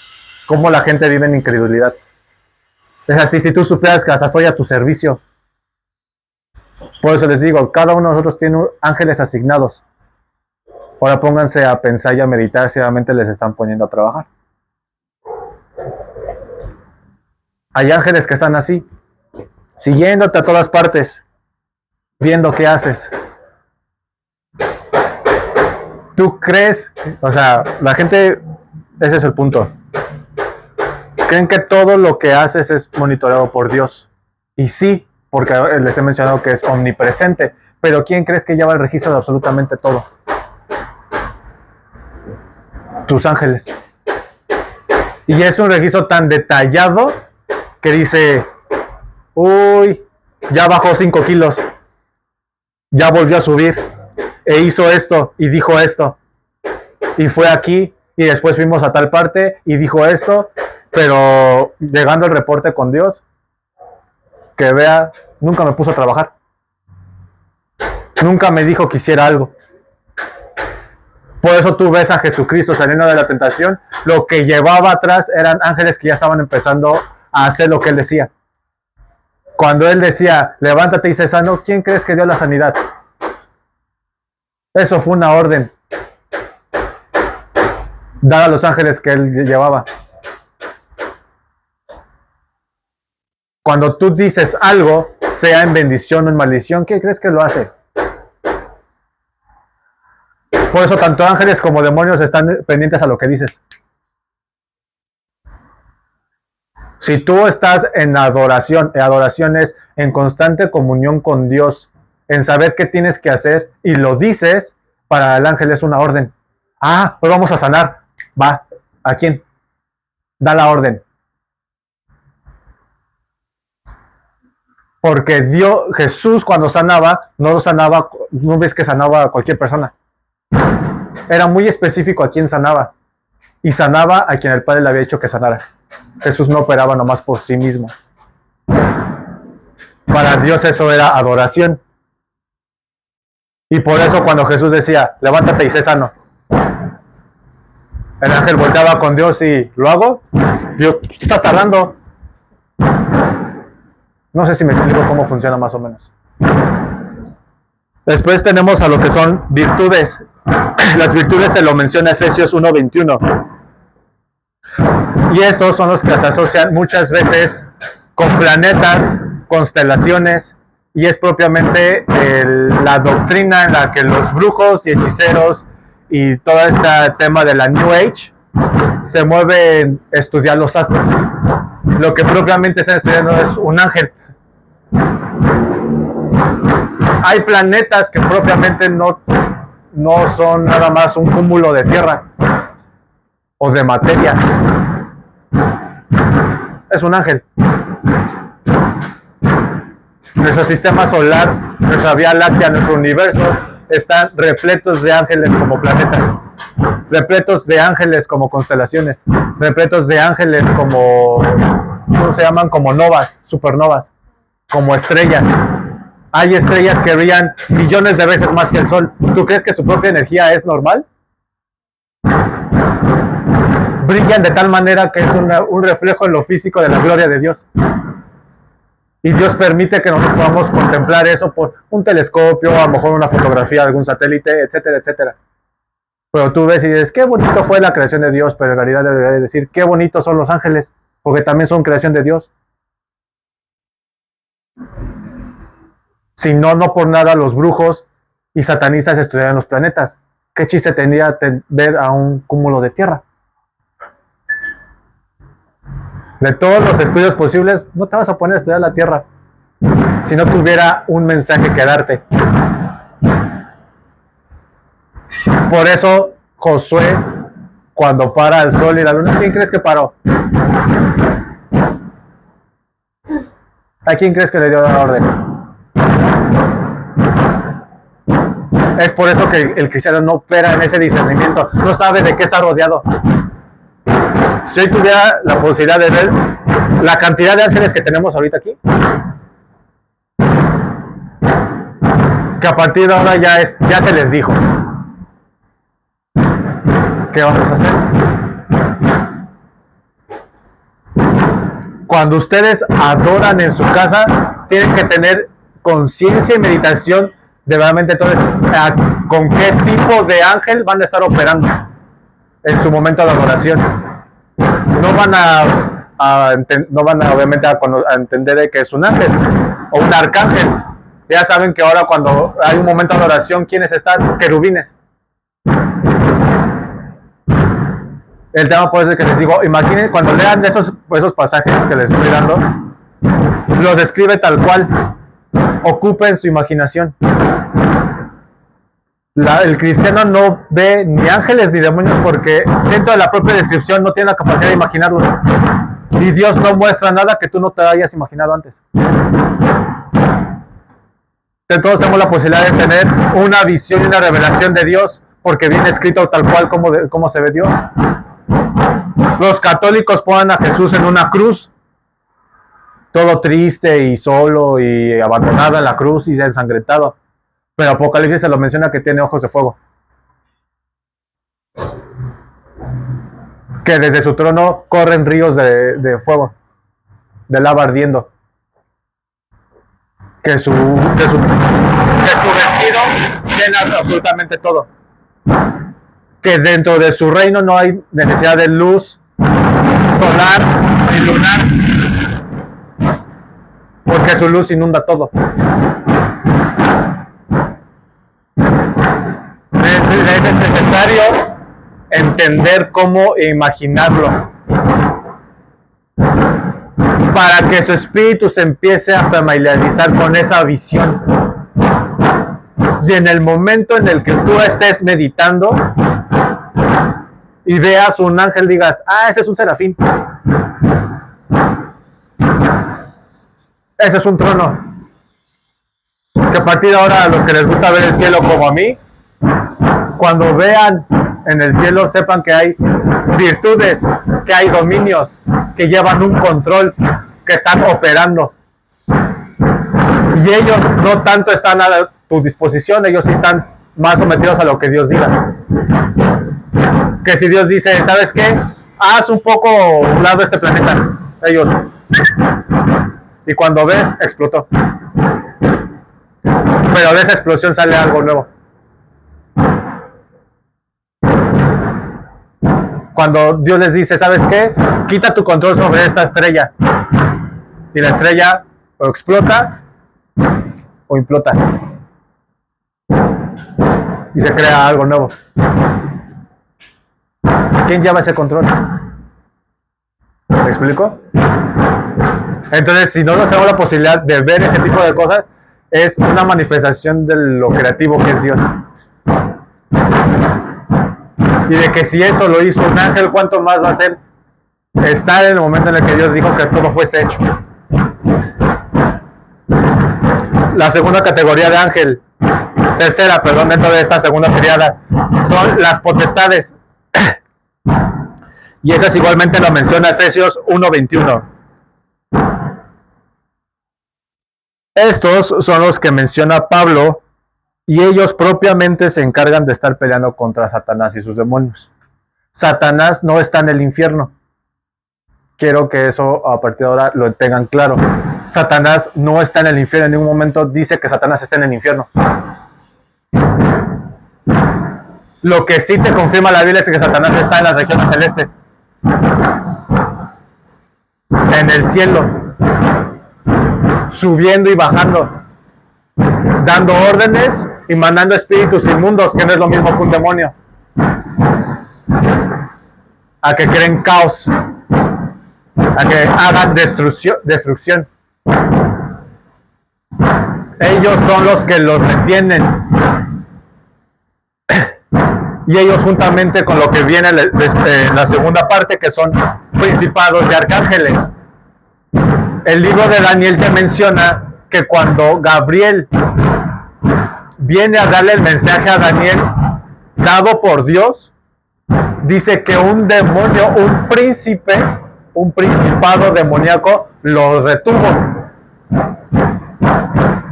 cómo la gente vive en incredulidad. Es así, si tú supieras que hasta estoy a tu servicio. Por eso les digo, cada uno de nosotros tiene ángeles asignados. Ahora pónganse a pensar y a meditar si realmente les están poniendo a trabajar. Hay ángeles que están así, siguiéndote a todas partes, viendo qué haces. ¿Tú crees? O sea, la gente, ese es el punto. Creen que todo lo que haces es monitoreado por Dios. Y sí, porque les he mencionado que es omnipresente. Pero ¿quién crees que lleva el registro de absolutamente todo? Tus ángeles. Y es un registro tan detallado que dice, uy, ya bajó 5 kilos. Ya volvió a subir. E hizo esto y dijo esto. Y fue aquí y después fuimos a tal parte y dijo esto. Pero llegando el reporte con Dios, que vea, nunca me puso a trabajar. Nunca me dijo que hiciera algo. Por eso tú ves a Jesucristo saliendo de la tentación. Lo que llevaba atrás eran ángeles que ya estaban empezando a hacer lo que él decía. Cuando él decía, levántate y sé sano, ¿quién crees que dio la sanidad? Eso fue una orden dada a los ángeles que él llevaba. Cuando tú dices algo, sea en bendición o en maldición, ¿qué crees que lo hace? Por eso tanto ángeles como demonios están pendientes a lo que dices. Si tú estás en adoración es en constante comunión con Dios, en saber qué tienes que hacer y lo dices, para el ángel es una orden. Ah, pues vamos a sanar. Va, ¿a quién? Da la orden. Porque Jesús cuando sanaba, no ves que sanaba a cualquier persona. Era muy específico a quién sanaba. Y sanaba a quien el Padre le había dicho que sanara. Jesús no operaba nomás por sí mismo. Para Dios eso era adoración. Y por eso cuando Jesús decía, levántate y sé sano, el ángel volteaba con Dios y, ¿lo hago? Dios, estás tardando. No sé si me explico cómo funciona más o menos. Después tenemos a lo que son virtudes. Las virtudes te lo menciona Efesios 1:21. Y estos son los que se asocian muchas veces con planetas, constelaciones, y es propiamente la doctrina en la que los brujos y hechiceros y todo este tema de la New Age se mueve en estudiar los astros. Lo que propiamente están estudiando es un ángel. Hay planetas que propiamente no son nada más un cúmulo de tierra o de materia. Es un ángel. Nuestro sistema solar, nuestra Vía Láctea, nuestro universo están repletos de ángeles como planetas, repletos de ángeles como constelaciones, repletos de ángeles como, ¿cómo se llaman? Como novas, supernovas, como estrellas. Hay estrellas que brillan millones de veces más que el Sol. ¿Tú crees que su propia energía es normal? Brillan de tal manera que es un reflejo en lo físico de la gloria de Dios. Y Dios permite que nosotros podamos contemplar eso por un telescopio, a lo mejor una fotografía de algún satélite, etcétera, etcétera. Pero tú ves y dices, qué bonito fue la creación de Dios, pero en realidad debería decir, qué bonitos son los ángeles, porque también son creación de Dios. Si no, no por nada los brujos y satanistas estudiaron los planetas. ¿Qué chiste tendría ver a un cúmulo de tierra? De todos los estudios posibles, no te vas a poner a estudiar la Tierra si no tuviera un mensaje que darte. Por eso Josué, cuando para el sol y la luna, ¿quién crees que paró? ¿A quién crees que le dio la orden? Es por eso que el cristiano no opera en ese discernimiento, no sabe de qué está rodeado. Si hoy tuviera la posibilidad de ver la cantidad de ángeles que tenemos ahorita aquí, que a partir de ahora ya se les dijo. ¿Qué vamos a hacer? Cuando ustedes adoran en su casa, tienen que tener conciencia y meditación de realmente entonces con qué tipo de ángel van a estar operando en su momento de adoración. No van a obviamente a entender que es un ángel o un arcángel. Ya saben que ahora cuando hay un momento de adoración, ¿quiénes están? Querubines. El tema por eso es que les digo, imaginen cuando lean esos pasajes que les estoy dando, los describe tal cual. Ocupen su imaginación. El cristiano no ve ni ángeles ni demonios porque dentro de la propia descripción no tiene la capacidad de imaginarlo. Y Dios no muestra nada que tú no te hayas imaginado antes. Todos tenemos la posibilidad de tener una visión y una revelación de Dios porque viene escrito tal cual como se ve Dios. Los católicos ponen a Jesús en una cruz, todo triste y solo y abandonado en la cruz y ensangrentado. Pero Apocalipsis se lo menciona que tiene ojos de fuego. Que desde su trono corren ríos de fuego, de lava ardiendo. Que su vestido llena absolutamente todo. Que dentro de su reino no hay necesidad de luz solar ni lunar, porque su luz inunda todo. Es necesario entender cómo imaginarlo para que su espíritu se empiece a familiarizar con esa visión. Y en el momento en el que tú estés meditando y veas un ángel, digas, ese es un serafín. Ese es un trono. Que a partir de ahora, a los que les gusta ver el cielo como a mí, cuando vean en el cielo, sepan que hay virtudes, que hay dominios, que llevan un control, que están operando. Y ellos no tanto están a tu disposición, ellos sí están más sometidos a lo que Dios diga. Que si Dios dice, ¿sabes qué? Haz un poco a un lado este planeta. Ellos. Y cuando ves, explotó. Pero de esa explosión sale algo nuevo. Cuando Dios les dice, ¿sabes qué? Quita tu control sobre esta estrella. Y la estrella o explota o implota. Y se crea algo nuevo. ¿Quién lleva ese control? ¿Me explico? Entonces, si no nos damos la posibilidad de ver ese tipo de cosas, es una manifestación de lo creativo que es Dios. Y de que si eso lo hizo un ángel, ¿cuánto más va a ser estar en el momento en el que Dios dijo que todo fuese hecho? La segunda categoría de ángel, tercera, perdón, dentro de esta segunda triada, son las potestades. Y esas igualmente lo menciona Efesios 1:21. Estos son los que menciona Pablo y ellos propiamente se encargan de estar peleando contra Satanás y sus demonios. Satanás no está en el infierno. Quiero que eso a partir de ahora lo tengan claro. Satanás no está en el infierno. En ningún momento dice que Satanás está en el infierno. Lo que sí te confirma la Biblia es que Satanás está en las regiones celestes. En el cielo. Subiendo y bajando. Dando órdenes y mandando espíritus inmundos, que no es lo mismo que un demonio. A que creen caos. A que hagan destrucción. Ellos son los que los detienen. Y ellos juntamente con lo que viene en la segunda parte, que son principados y arcángeles. El libro de Daniel te menciona que cuando Gabriel viene a darle el mensaje a Daniel, dado por Dios, dice que un demonio, un príncipe, un principado demoníaco lo retuvo.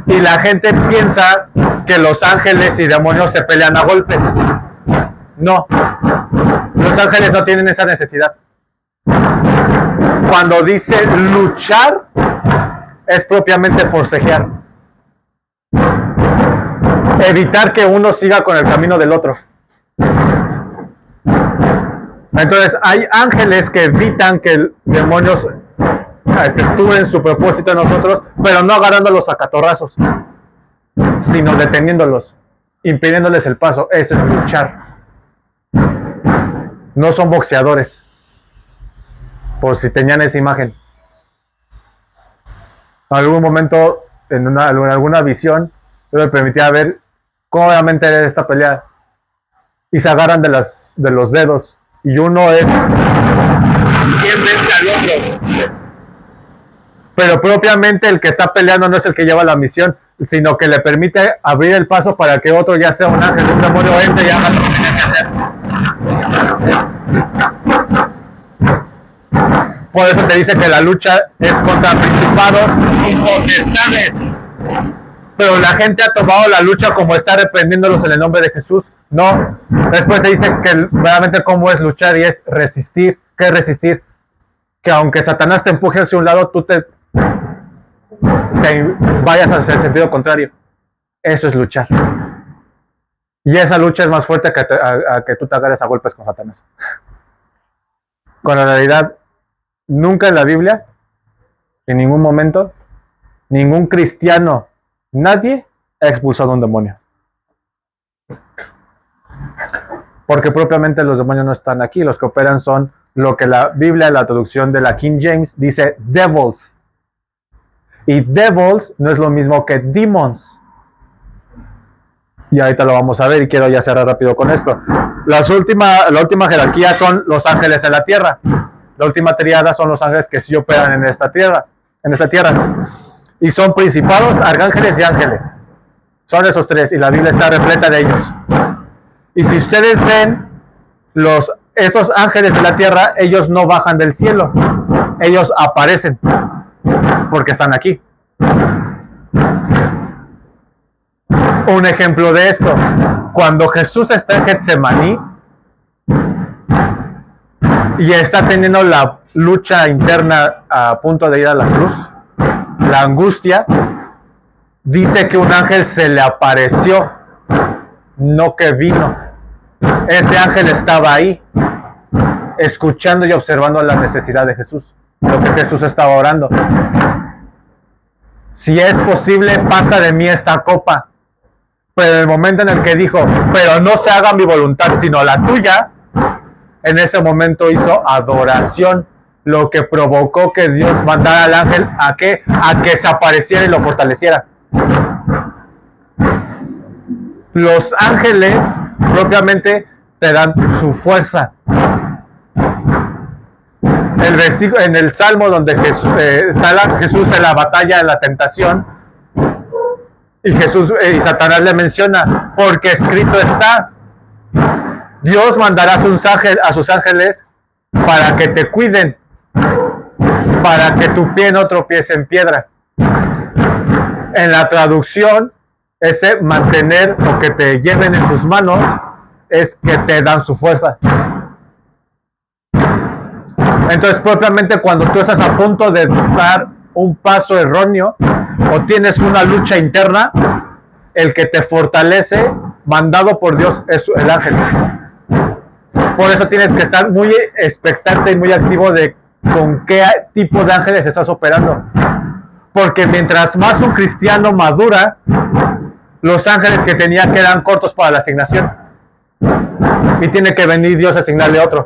Y la gente piensa que los ángeles y demonios se pelean a golpes. No, los ángeles no tienen esa necesidad. Cuando dice luchar, es propiamente forcejear. Evitar que uno siga con el camino del otro. Entonces, hay ángeles que evitan que demonios efectúen su propósito en nosotros, pero no agarrándolos a catorrazos, sino deteniéndolos, impidiéndoles el paso. Eso es luchar. No son boxeadores, por si tenían esa imagen. En algún momento, en alguna visión, yo me permitía ver cómo obviamente era esta pelea, y se agarran de los dedos, y uno es quien vence al otro. Pero propiamente el que está peleando no es el que lleva la misión, sino que le permite abrir el paso para que otro, ya sea un ángel o un demonio, entre y haga lo que tiene que hacer. Por eso te dice que la lucha es contra principados y potestades. Pero la gente ha tomado la lucha como estar reprendiéndolos en el nombre de Jesús. No. Después te dice que realmente cómo es luchar, y es resistir. ¿Qué es resistir? Que aunque Satanás te empuje hacia un lado, tú te vayas hacia el sentido contrario. Eso es luchar. Y esa lucha es más fuerte a que tú te agarres a golpes con Satanás. Con la realidad, nunca en la Biblia, en ningún momento, ningún cristiano, nadie ha expulsado a un demonio. Porque propiamente los demonios no están aquí. Los que operan son lo que la Biblia, la traducción de la King James, dice devils. Y devils no es lo mismo que demons. Y ahorita lo vamos a ver, y quiero ya cerrar rápido con esto. La última jerarquía son los ángeles en la tierra. La última triada son los ángeles que sí operan en esta tierra. Y son principados, arcángeles y ángeles. Son esos tres, y la Biblia está repleta de ellos. Y si ustedes ven, estos ángeles de la tierra, ellos no bajan del cielo. Ellos aparecen, porque están aquí. Un ejemplo de esto: cuando Jesús está en Getsemaní y está teniendo la lucha interna a punto de ir a la cruz, la angustia, dice que un ángel se le apareció, no que vino. Ese ángel estaba ahí, escuchando y observando la necesidad de Jesús, lo que Jesús estaba orando. Si es posible, pasa de mí esta copa. Pero en el momento en el que dijo, pero no se haga mi voluntad, sino la tuya, en ese momento hizo adoración, lo que provocó que Dios mandara al ángel a que se apareciera y lo fortaleciera. Los ángeles propiamente te dan su fuerza. El versículo en el Salmo donde está Jesús en la batalla de la tentación, Y Satanás le menciona, porque escrito está, Dios mandará a sus ángeles para que te cuiden, para que tu pie no tropiece en piedra. En la traducción, ese mantener o que te lleven en sus manos es que te dan su fuerza. Entonces, propiamente cuando tú estás a punto de dar un paso erróneo o tienes una lucha interna, el que te fortalece, mandado por Dios, es el ángel. Por eso tienes que estar muy expectante y muy activo de con qué tipo de ángeles estás operando. Porque mientras más un cristiano madura, los ángeles que tenía quedan cortos para la asignación. Y tiene que venir Dios a asignarle otro.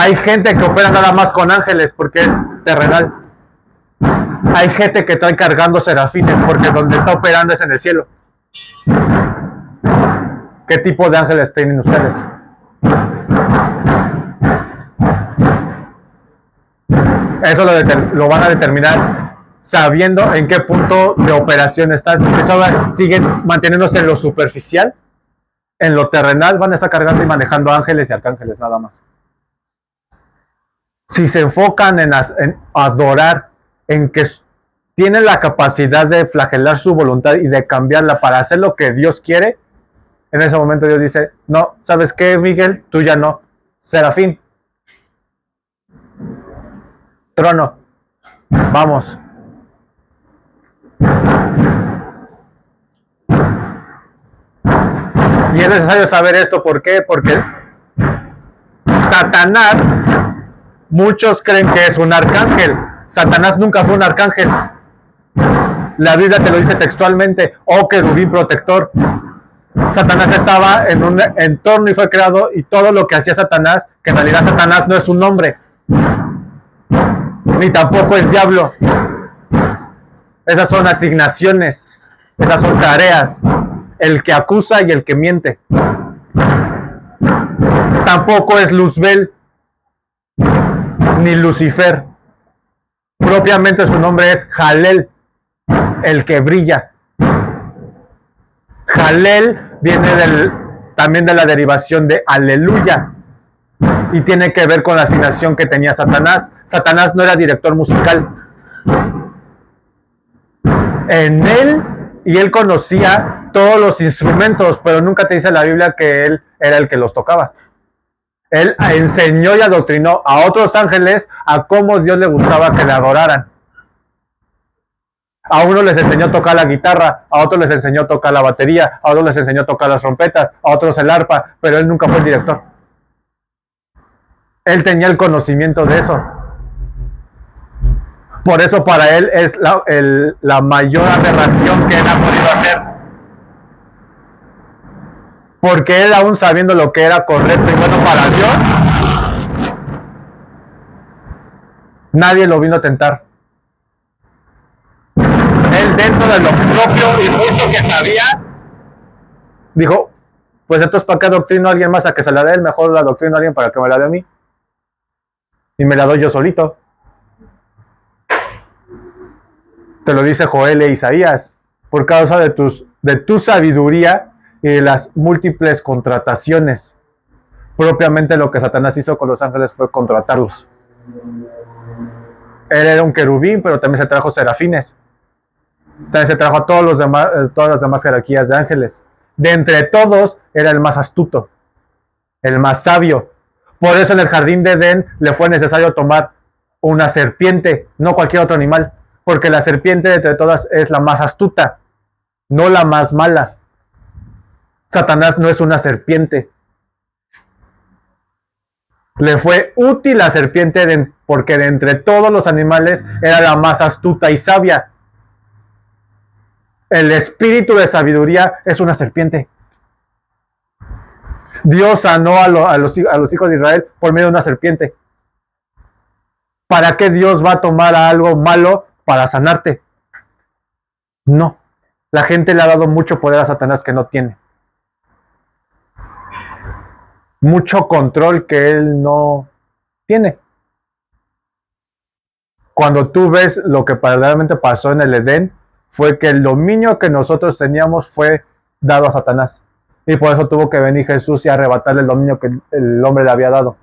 Hay gente que opera nada más con ángeles porque es terrenal. Hay gente que trae cargando serafines porque donde está operando es en el cielo. ¿Qué tipo de ángeles tienen ustedes? Eso lo van a determinar sabiendo en qué punto de operación están. Porque siguen manteniéndose en lo superficial, en lo terrenal, van a estar cargando y manejando ángeles y arcángeles nada más. Si se enfocan en adorar, en que tienen la capacidad de flagelar su voluntad y de cambiarla para hacer lo que Dios quiere, en ese momento Dios dice, no, ¿sabes qué, Miguel? Tú ya no. Serafín. Trono. Vamos. Y es necesario saber esto, ¿por qué? Porque Satanás, muchos creen que es un arcángel. Satanás nunca fue un arcángel. La Biblia te lo dice textualmente, oh querubín protector. Satanás estaba en un entorno y fue creado, y todo lo que hacía Satanás, que en realidad Satanás no es un nombre, ni tampoco es diablo. Esas son asignaciones, esas son tareas, el que acusa y el que miente. Tampoco es Luzbel, ni Lucifer. Propiamente su nombre es Jalel, el que brilla. Jalel viene también de la derivación de aleluya y tiene que ver con la asignación que tenía Satanás. Satanás no era director musical. En él, y él conocía todos los instrumentos, pero nunca te dice la Biblia que él era el que los tocaba. Él enseñó y adoctrinó a otros ángeles a cómo Dios le gustaba que le adoraran. A uno les enseñó a tocar la guitarra, a otros les enseñó a tocar la batería, a otros les enseñó a tocar las trompetas, a otros el arpa, pero él nunca fue el director. Él tenía el conocimiento de eso. Por eso para él es la mayor aberración que él ha podido hacer. Porque él, aún sabiendo lo que era correcto y bueno para Dios, nadie lo vino a tentar. Él, dentro de lo propio y mucho que sabía, dijo, pues entonces ¿para qué adoctrino a alguien más a que se la dé él? Mejor la adoctrino a alguien para que me la dé a mí. Y me la doy yo solito. Te lo dice Joel e Isaías. Por causa de tu sabiduría y de las múltiples contrataciones. Propiamente lo que Satanás hizo con los ángeles fue contratarlos. Él era un querubín, pero también se trajo serafines. También se trajo a todas las demás jerarquías de ángeles. De entre todos, era el más astuto, el más sabio. Por eso en el jardín de Edén le fue necesario tomar una serpiente, no cualquier otro animal, porque la serpiente de entre todas es la más astuta, no la más mala. Satanás no es una serpiente. Le fue útil la serpiente porque de entre todos los animales era la más astuta y sabia. El espíritu de sabiduría es una serpiente. Dios sanó a los hijos de Israel por medio de una serpiente. ¿Para qué Dios va a tomar a algo malo para sanarte? No. La gente le ha dado mucho poder a Satanás que no tiene. Mucho control que él no tiene. Cuando tú ves lo que verdaderamente pasó en el Edén, fue que el dominio que nosotros teníamos fue dado a Satanás. Y por eso tuvo que venir Jesús y arrebatarle el dominio que el hombre le había dado.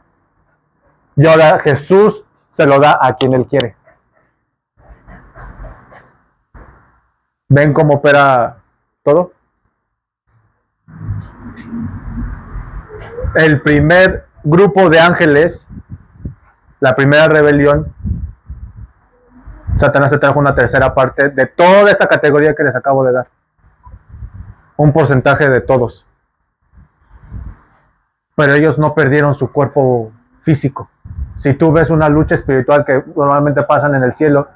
Y ahora Jesús se lo da a quien él quiere. ¿Ven cómo opera todo? El primer grupo de ángeles, la primera rebelión, Satanás se trajo una tercera parte de toda esta categoría que les acabo de dar. Un porcentaje de todos. Pero ellos no perdieron su cuerpo físico. Si tú ves una lucha espiritual que normalmente pasan en el cielo,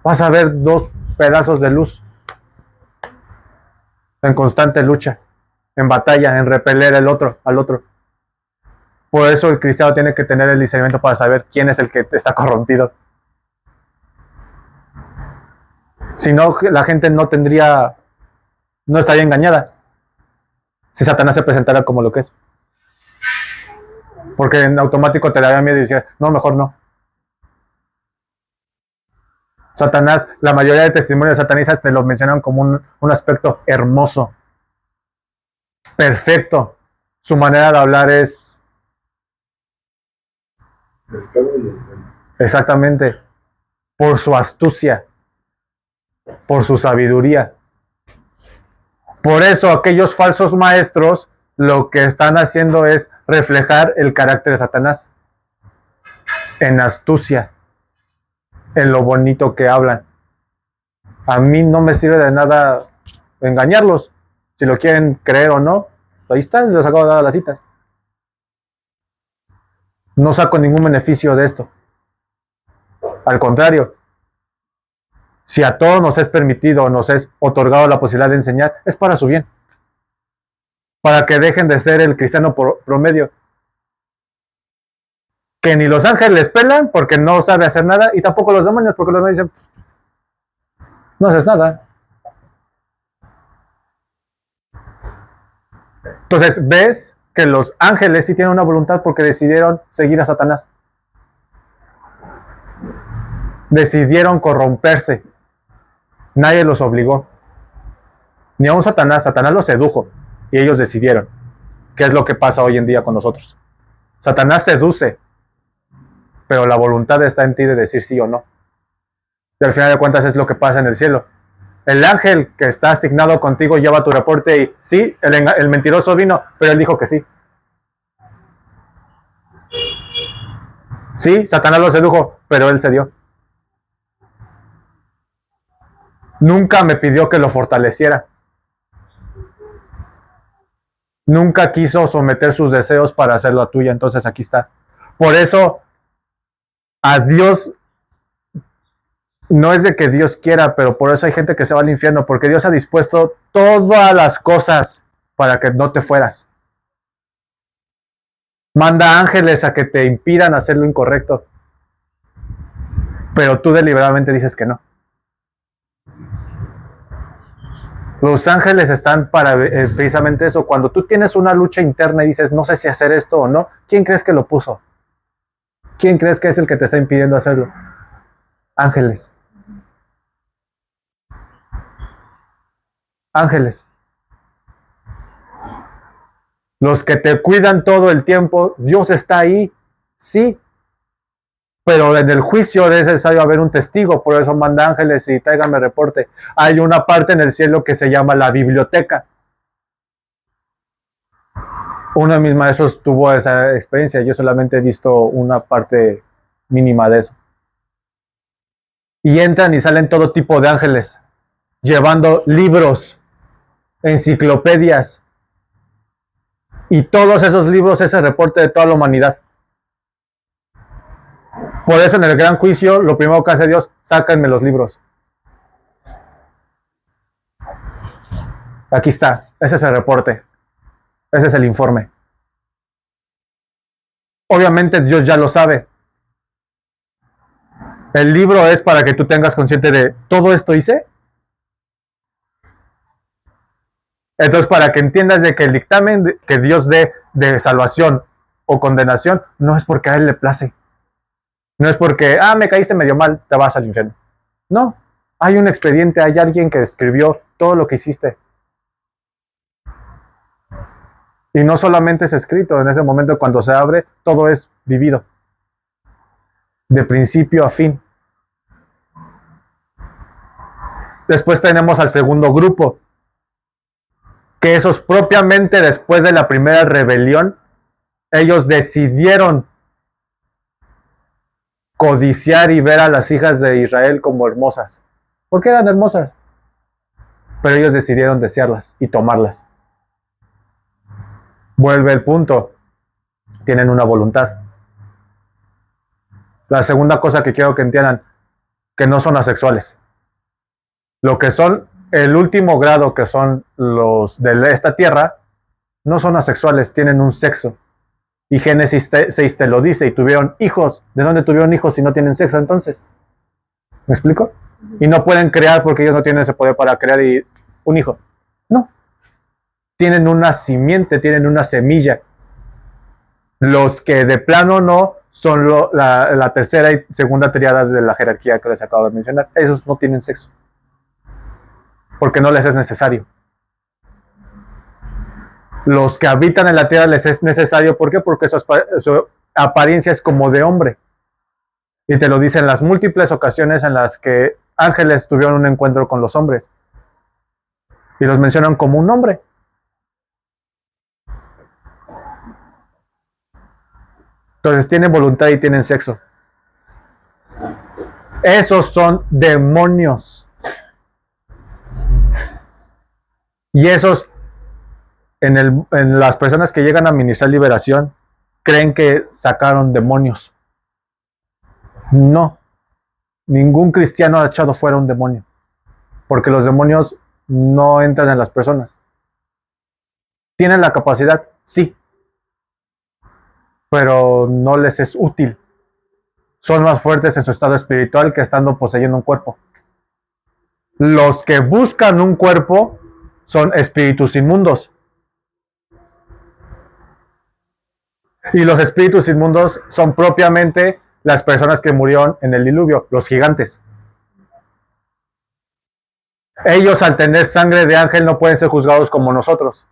vas a ver dos pedazos de luz en constante lucha, en batalla, en repeler al otro. Por eso el cristiano tiene que tener el discernimiento para saber quién es el que está corrompido. Si no, la gente no estaría engañada si Satanás se presentara como lo que es. Porque en automático te daría miedo y decías, no, mejor no. Satanás, la mayoría de testimonios satanistas te lo mencionan como un aspecto hermoso, perfecto. Su manera de hablar es... Exactamente. Por su astucia, por su sabiduría. Por eso aquellos falsos maestros lo que están haciendo es reflejar el carácter de Satanás en astucia, en lo bonito que hablan. A mí no me sirve de nada engañarlos. Si lo quieren creer o no, ahí están, les acabo de dar las citas. No saco ningún beneficio de esto. Al contrario, si a todos nos es permitido, nos es otorgado la posibilidad de enseñar, es para su bien. Para que dejen de ser el cristiano promedio. Que ni los ángeles pelan porque no sabe hacer nada, y tampoco los demonios porque los demonios dicen, no haces nada. Entonces, ves que los ángeles sí tienen una voluntad porque decidieron seguir a Satanás. Decidieron corromperse. Nadie los obligó. Ni aun Satanás. Satanás los sedujo. Y ellos decidieron. ¿Qué es lo que pasa hoy en día con nosotros? Satanás seduce. Pero la voluntad está en ti de decir sí o no. Y al final de cuentas es lo que pasa en el cielo. El ángel que está asignado contigo lleva tu reporte y sí, el mentiroso vino, pero él dijo que sí. Sí, Satanás lo sedujo, pero él cedió. Nunca me pidió que lo fortaleciera. Nunca quiso someter sus deseos para hacerlo a tuya, entonces aquí está. Por eso, a Dios, no es de que Dios quiera, pero por eso hay gente que se va al infierno, porque Dios ha dispuesto todas las cosas para que no te fueras. Manda ángeles a que te impidan hacer lo incorrecto, pero tú deliberadamente dices que no. Los ángeles están para precisamente eso. Cuando tú tienes una lucha interna y dices, no sé si hacer esto o no, ¿quién crees que lo puso? ¿Quién crees que es el que te está impidiendo hacerlo? Ángeles. Ángeles. Los que te cuidan todo el tiempo, Dios está ahí, sí. Pero en el juicio es necesario haber un testigo, por eso manda ángeles y tráigame reporte. Hay una parte en el cielo que se llama la biblioteca. Uno de mis maestros tuvo esa experiencia, yo solamente he visto una parte mínima de eso. Y entran y salen todo tipo de ángeles, llevando libros, enciclopedias, y todos esos libros es el reporte de toda la humanidad. Por eso en el gran juicio, lo primero que hace Dios, sáquenme los libros. Aquí está, ese es el reporte, ese es el informe. Obviamente Dios ya lo sabe. El libro es para que tú tengas consciente de, ¿todo esto hice? Entonces, para que entiendas de que el dictamen que Dios dé de salvación o condenación, no es porque a Él le place. No es porque, me caíste medio mal, te vas al infierno. No, hay un expediente, hay alguien que escribió todo lo que hiciste. Y no solamente es escrito, en ese momento cuando se abre, todo es vivido. De principio a fin. Después tenemos al segundo grupo, que esos propiamente después de la primera rebelión, ellos decidieron codiciar y ver a las hijas de Israel como hermosas. ¿Por qué eran hermosas? Pero ellos decidieron desearlas y tomarlas. Vuelve el punto. Tienen una voluntad. La segunda cosa que quiero que entiendan, que no son asexuales. Lo que son el último grado, que son los de esta tierra, no son asexuales, tienen un sexo. Y Génesis 6 te lo dice, y tuvieron hijos. ¿De dónde tuvieron hijos si no tienen sexo entonces? ¿Me explico? Y no pueden crear porque ellos no tienen ese poder para crear un hijo. No. Tienen una simiente, tienen una semilla. Los que de plano no son la tercera y segunda triada de la jerarquía que les acabo de mencionar. Esos no tienen sexo. Porque no les es necesario. Los que habitan en la tierra les es necesario. ¿Por qué? Porque su apariencia es como de hombre. Y te lo dicen las múltiples ocasiones en las que ángeles tuvieron un encuentro con los hombres. Y los mencionan como un hombre. Entonces tienen voluntad y tienen sexo. Esos son demonios. Y esos, en las personas que llegan a ministrar liberación, creen que sacaron demonios. No. Ningún cristiano ha echado fuera un demonio. Porque los demonios no entran en las personas. ¿Tienen la capacidad? Sí. Pero no les es útil. Son más fuertes en su estado espiritual que estando poseyendo un cuerpo. Los que buscan un cuerpo son espíritus inmundos. Y los espíritus inmundos son propiamente las personas que murieron en el diluvio, los gigantes. Ellos, al tener sangre de ángel, no pueden ser juzgados como nosotros.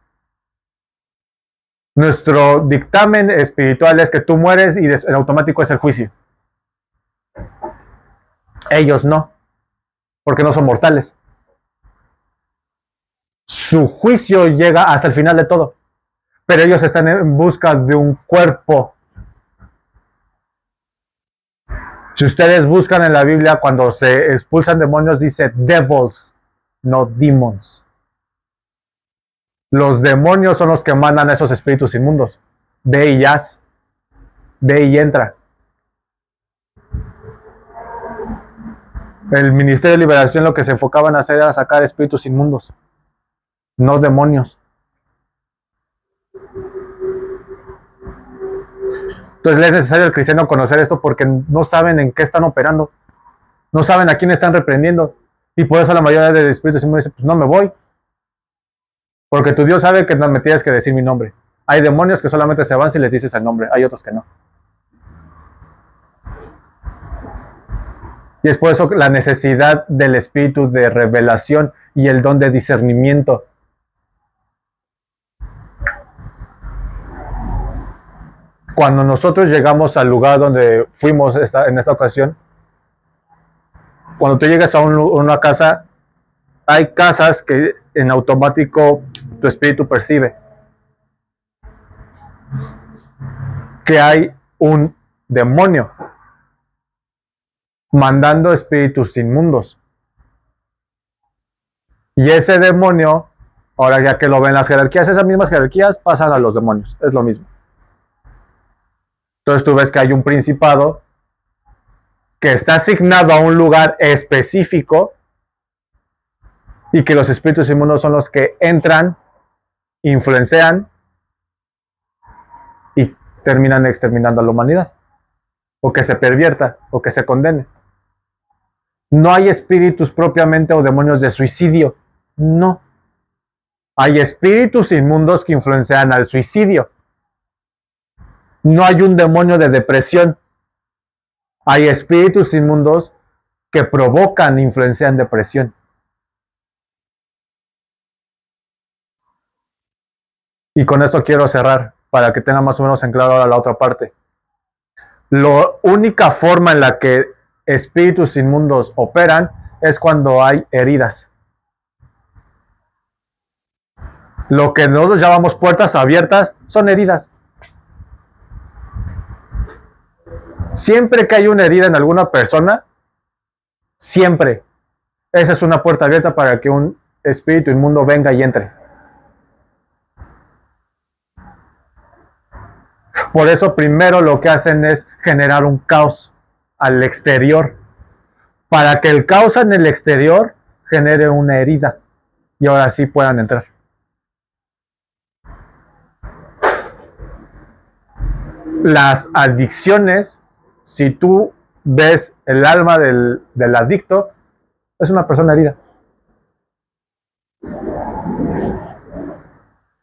Nuestro dictamen espiritual es que tú mueres y en automático es el juicio. Ellos no, porque no son mortales. Su juicio llega hasta el final de todo, pero ellos están en busca de un cuerpo. Si ustedes buscan en la Biblia, cuando se expulsan demonios, dice devils, no demons. Los demonios son los que mandan a esos espíritus inmundos. Ve y haz. Ve y entra. El Ministerio de Liberación lo que se enfocaban a hacer era sacar espíritus inmundos, no demonios. Entonces es necesario al cristiano conocer esto porque no saben en qué están operando. No saben a quién están reprendiendo. Y por eso la mayoría de espíritus inmundos dice, pues no me voy. Porque tu Dios sabe que no me tienes que decir mi nombre. Hay demonios que solamente se van si les dices el nombre. Hay otros que no. Y es por eso la necesidad del espíritu de revelación y el don de discernimiento. Cuando nosotros llegamos al lugar donde fuimos en esta ocasión, cuando tú llegas a una casa, hay casas que en automático tu espíritu percibe que hay un demonio mandando espíritus inmundos. Y ese demonio, ahora ya que lo ven las jerarquías, esas mismas jerarquías pasan a los demonios. Es lo mismo. Entonces tú ves que hay un principado que está asignado a un lugar específico y que los espíritus inmundos son los que entran, influencian y terminan exterminando a la humanidad. O que se pervierta, o que se condene. No hay espíritus propiamente o demonios de suicidio. No. Hay espíritus inmundos que influencian al suicidio. No hay un demonio de depresión. Hay espíritus inmundos que provocan, influencian depresión. Y con esto quiero cerrar, para que tenga más o menos en claro ahora la otra parte. La única forma en la que espíritus inmundos operan es cuando hay heridas. Lo que nosotros llamamos puertas abiertas son heridas. Siempre que hay una herida en alguna persona, siempre, esa es una puerta abierta para que un espíritu inmundo venga y entre. Por eso primero lo que hacen es generar un caos al exterior, para que el caos en el exterior genere una herida y ahora sí puedan entrar. Las adicciones, si tú ves el alma del adicto, es una persona herida.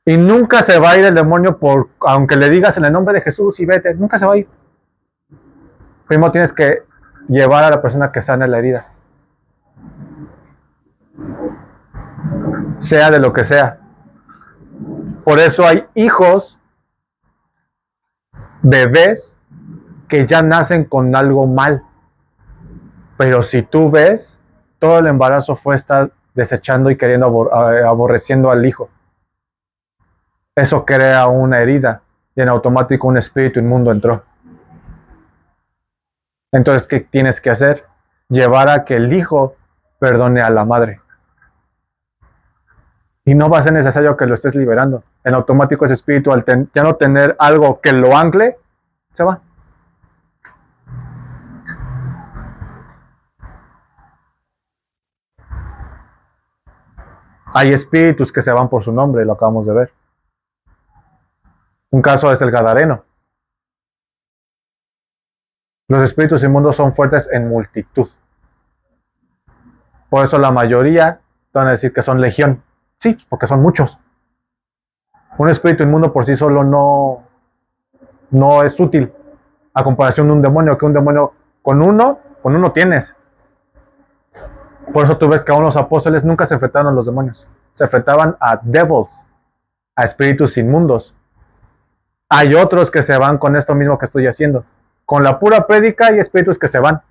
Y nunca se va a ir el demonio aunque le digas en el nombre de Jesús y vete, nunca se va a ir. Primero tienes que llevar a la persona que sane la herida. Sea de lo que sea. Por eso hay hijos, bebés, que ya nacen con algo mal. Pero si tú ves, todo el embarazo fue estar desechando y queriendo aborreciendo al hijo. Eso crea una herida y en automático un espíritu inmundo entró. Entonces, ¿qué tienes que hacer? Llevar a que el hijo perdone a la madre. Y no va a ser necesario que lo estés liberando. En automático ese espíritu, al ya no tener algo que lo ancle, se va. Hay espíritus que se van por su nombre, lo acabamos de ver. Un caso es el gadareno. Los espíritus inmundos son fuertes en multitud. Por eso la mayoría van a decir que son legión. Sí, porque son muchos. Un espíritu inmundo por sí solo no es útil a comparación de un demonio, que un demonio con uno tienes. Por eso tú ves que aún los apóstoles nunca se enfrentaron a los demonios. Se enfrentaban a devils, a espíritus inmundos. Hay otros que se van con esto mismo que estoy haciendo. Con la pura prédica hay espíritus que se van.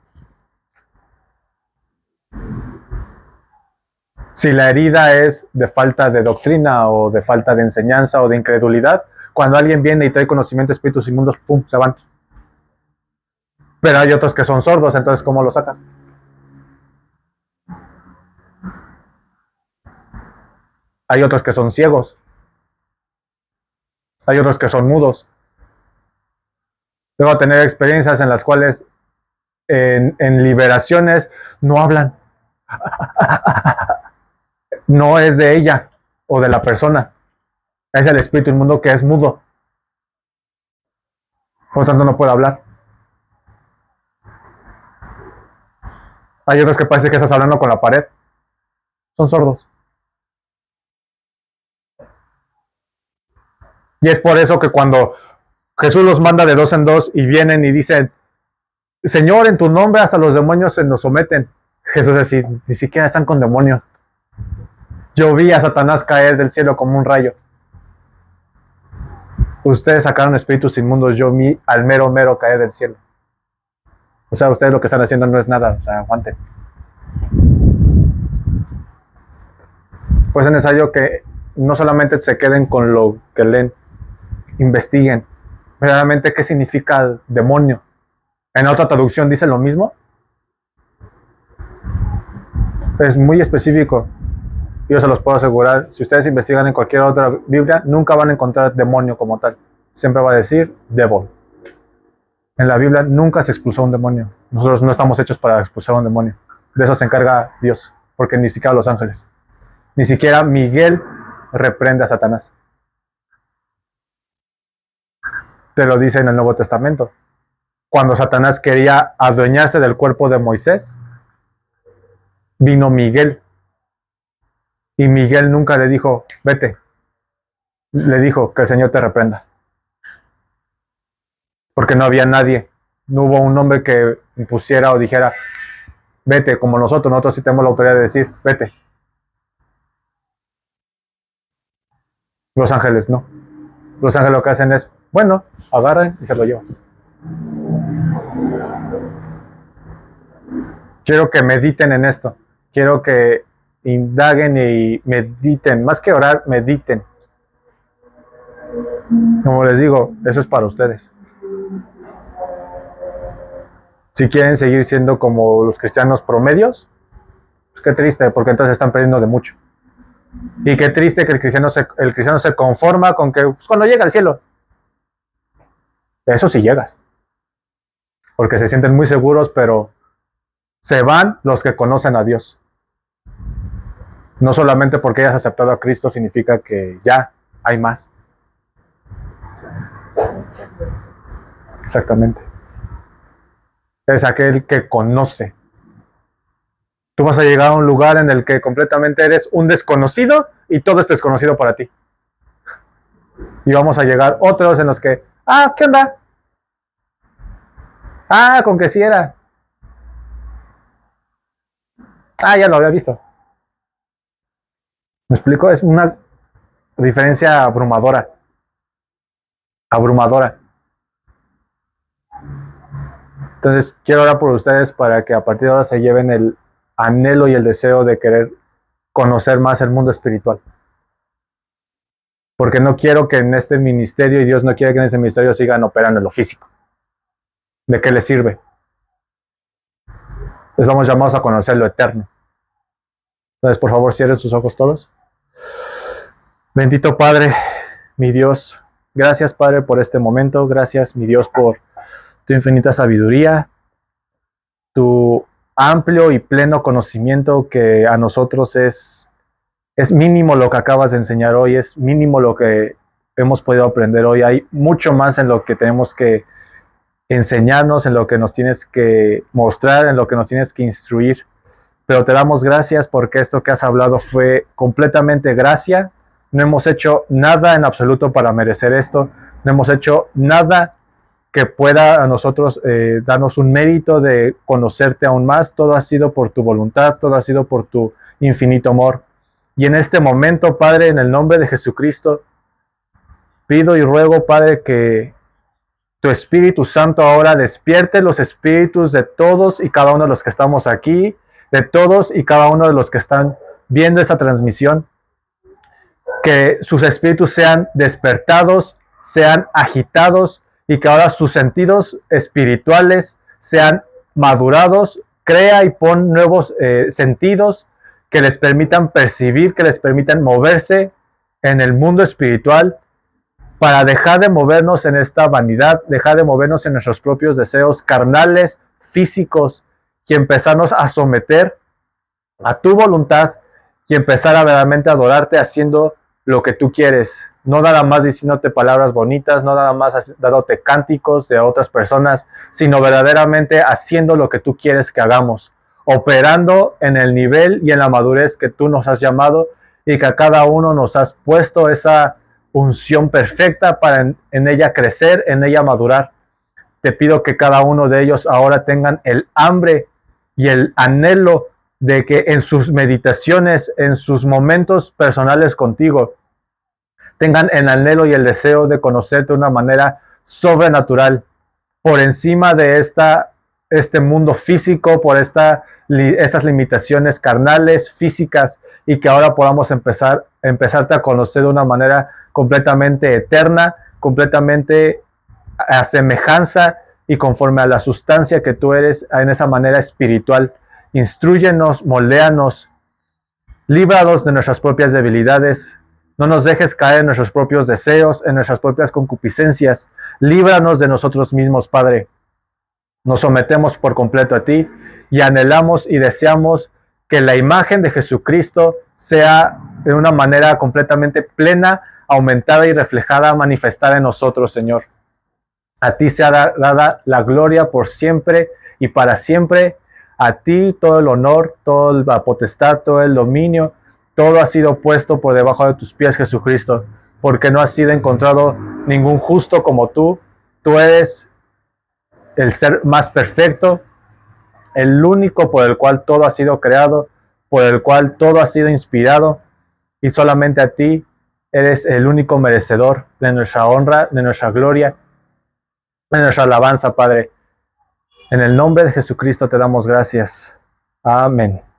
Si la herida es de falta de doctrina o de falta de enseñanza o de incredulidad, cuando alguien viene y trae conocimiento de espíritus inmundos, ¡pum!, se van. Pero hay otros que son sordos, entonces ¿cómo lo sacas? Hay otros que son ciegos. Hay otros que son mudos. Luego a tener experiencias en las cuales en liberaciones no hablan. No es de ella o de la persona. Es el espíritu inmundo que es mudo. Por lo tanto no puede hablar. Hay otros que parece que estás hablando con la pared. Son sordos. Y es por eso que cuando Jesús los manda de dos en dos y vienen y dicen, Señor, en tu nombre hasta los demonios se nos someten. Jesús dice, ni siquiera están con demonios. Yo vi a Satanás caer del cielo como un rayo. Ustedes sacaron espíritus inmundos, yo vi al mero caer del cielo. O sea, ustedes lo que están haciendo no es nada, o sea, aguanten. Pues es necesario que no solamente se queden con lo que leen, investiguen verdaderamente qué significa demonio. En otra traducción dice lo mismo. Es muy específico. Yo se los puedo asegurar, si ustedes investigan en cualquier otra Biblia, nunca van a encontrar demonio como tal. Siempre va a decir devil. En la Biblia nunca se expulsó un demonio. Nosotros no estamos hechos para expulsar un demonio. De eso se encarga Dios, porque ni siquiera los ángeles. Ni siquiera Miguel reprende a Satanás. Te lo dice en el Nuevo Testamento. Cuando Satanás quería adueñarse del cuerpo de Moisés, vino Miguel. Y Miguel nunca le dijo, vete. Le dijo que el Señor te reprenda. Porque no había nadie No hubo un hombre que impusiera o dijera, vete, como nosotros sí tenemos la autoridad de decir, vete. Los ángeles no. Los ángeles lo que hacen es, bueno, agarran y se lo llevan. Quiero que mediten en esto. Quiero que indaguen y mediten. Más que orar, mediten. Como les digo, eso es para ustedes. Si quieren seguir siendo como los cristianos promedios, pues qué triste, porque entonces están perdiendo de mucho. Y qué triste que el cristiano se conforma con que pues, cuando llega al cielo. Eso sí llegas. Porque se sienten muy seguros, pero se van los que conocen a Dios. No solamente porque hayas aceptado a Cristo significa que ya hay más. Exactamente. Es aquel que conoce. Tú vas a llegar a un lugar en el que completamente eres un desconocido y todo es desconocido para ti. Y vamos a llegar otros en los que, ¿qué onda? Con que sí era. Ya lo había visto. ¿Me explico? Es una diferencia abrumadora. Abrumadora. Entonces, quiero orar por ustedes para que a partir de ahora se lleven el anhelo y el deseo de querer conocer más el mundo espiritual. Porque no quiero que en este ministerio, y Dios no quiere que en este ministerio sigan operando en lo físico. ¿De qué les sirve? Estamos llamados a conocer lo eterno. Entonces, por favor, cierren sus ojos todos. Bendito Padre, mi Dios, gracias Padre por este momento. Gracias, mi Dios, por tu infinita sabiduría, tu amplio y pleno conocimiento que a nosotros es mínimo lo que acabas de enseñar hoy, es mínimo lo que hemos podido aprender hoy. Hay mucho más en lo que tenemos que enseñarnos, en lo que nos tienes que mostrar, en lo que nos tienes que instruir. Pero te damos gracias porque esto que has hablado fue completamente gracia. No hemos hecho nada en absoluto para merecer esto. No hemos hecho nada que pueda a nosotros darnos un mérito de conocerte aún más. Todo ha sido por tu voluntad, todo ha sido por tu infinito amor. Y en este momento, Padre, en el nombre de Jesucristo, pido y ruego, Padre, que tu Espíritu Santo ahora despierte los espíritus de todos y cada uno de los que estamos aquí, de todos y cada uno de los que están viendo esta transmisión. Que sus espíritus sean despertados, sean agitados, y que ahora sus sentidos espirituales sean madurados. Crea y pon nuevos sentidos que les permitan percibir, que les permitan moverse en el mundo espiritual para dejar de movernos en esta vanidad, dejar de movernos en nuestros propios deseos carnales, físicos, y empezarnos a someter a tu voluntad y empezar a verdaderamente adorarte haciendo lo que tú quieres. No nada más diciéndote palabras bonitas, no nada más dándote cánticos de otras personas, sino verdaderamente haciendo lo que tú quieres que hagamos, operando en el nivel y en la madurez que tú nos has llamado y que a cada uno nos has puesto esa unción perfecta para en ella crecer, en ella madurar. Te pido que cada uno de ellos ahora tengan el hambre y el anhelo de que en sus meditaciones, en sus momentos personales contigo, tengan el anhelo y el deseo de conocerte de una manera sobrenatural, por encima de este mundo físico, por estas limitaciones carnales, físicas, y que ahora podamos empezarte a conocer de una manera completamente eterna, completamente a semejanza y conforme a la sustancia que tú eres en esa manera espiritual. Instrúyenos, moldéanos, líbranos de nuestras propias debilidades. No nos dejes caer en nuestros propios deseos, en nuestras propias concupiscencias. Líbranos de nosotros mismos, Padre. Nos sometemos por completo a ti y anhelamos y deseamos que la imagen de Jesucristo sea de una manera completamente plena, aumentada y reflejada, manifestada en nosotros, Señor. A ti sea dada la gloria por siempre y para siempre. A ti todo el honor, toda la potestad, todo el dominio, todo ha sido puesto por debajo de tus pies, Jesucristo, porque no ha sido encontrado ningún justo como tú. Tú eres el ser más perfecto, el único por el cual todo ha sido creado, por el cual todo ha sido inspirado, y solamente a ti eres el único merecedor de nuestra honra, de nuestra gloria, de nuestra alabanza, Padre. En el nombre de Jesucristo te damos gracias. Amén.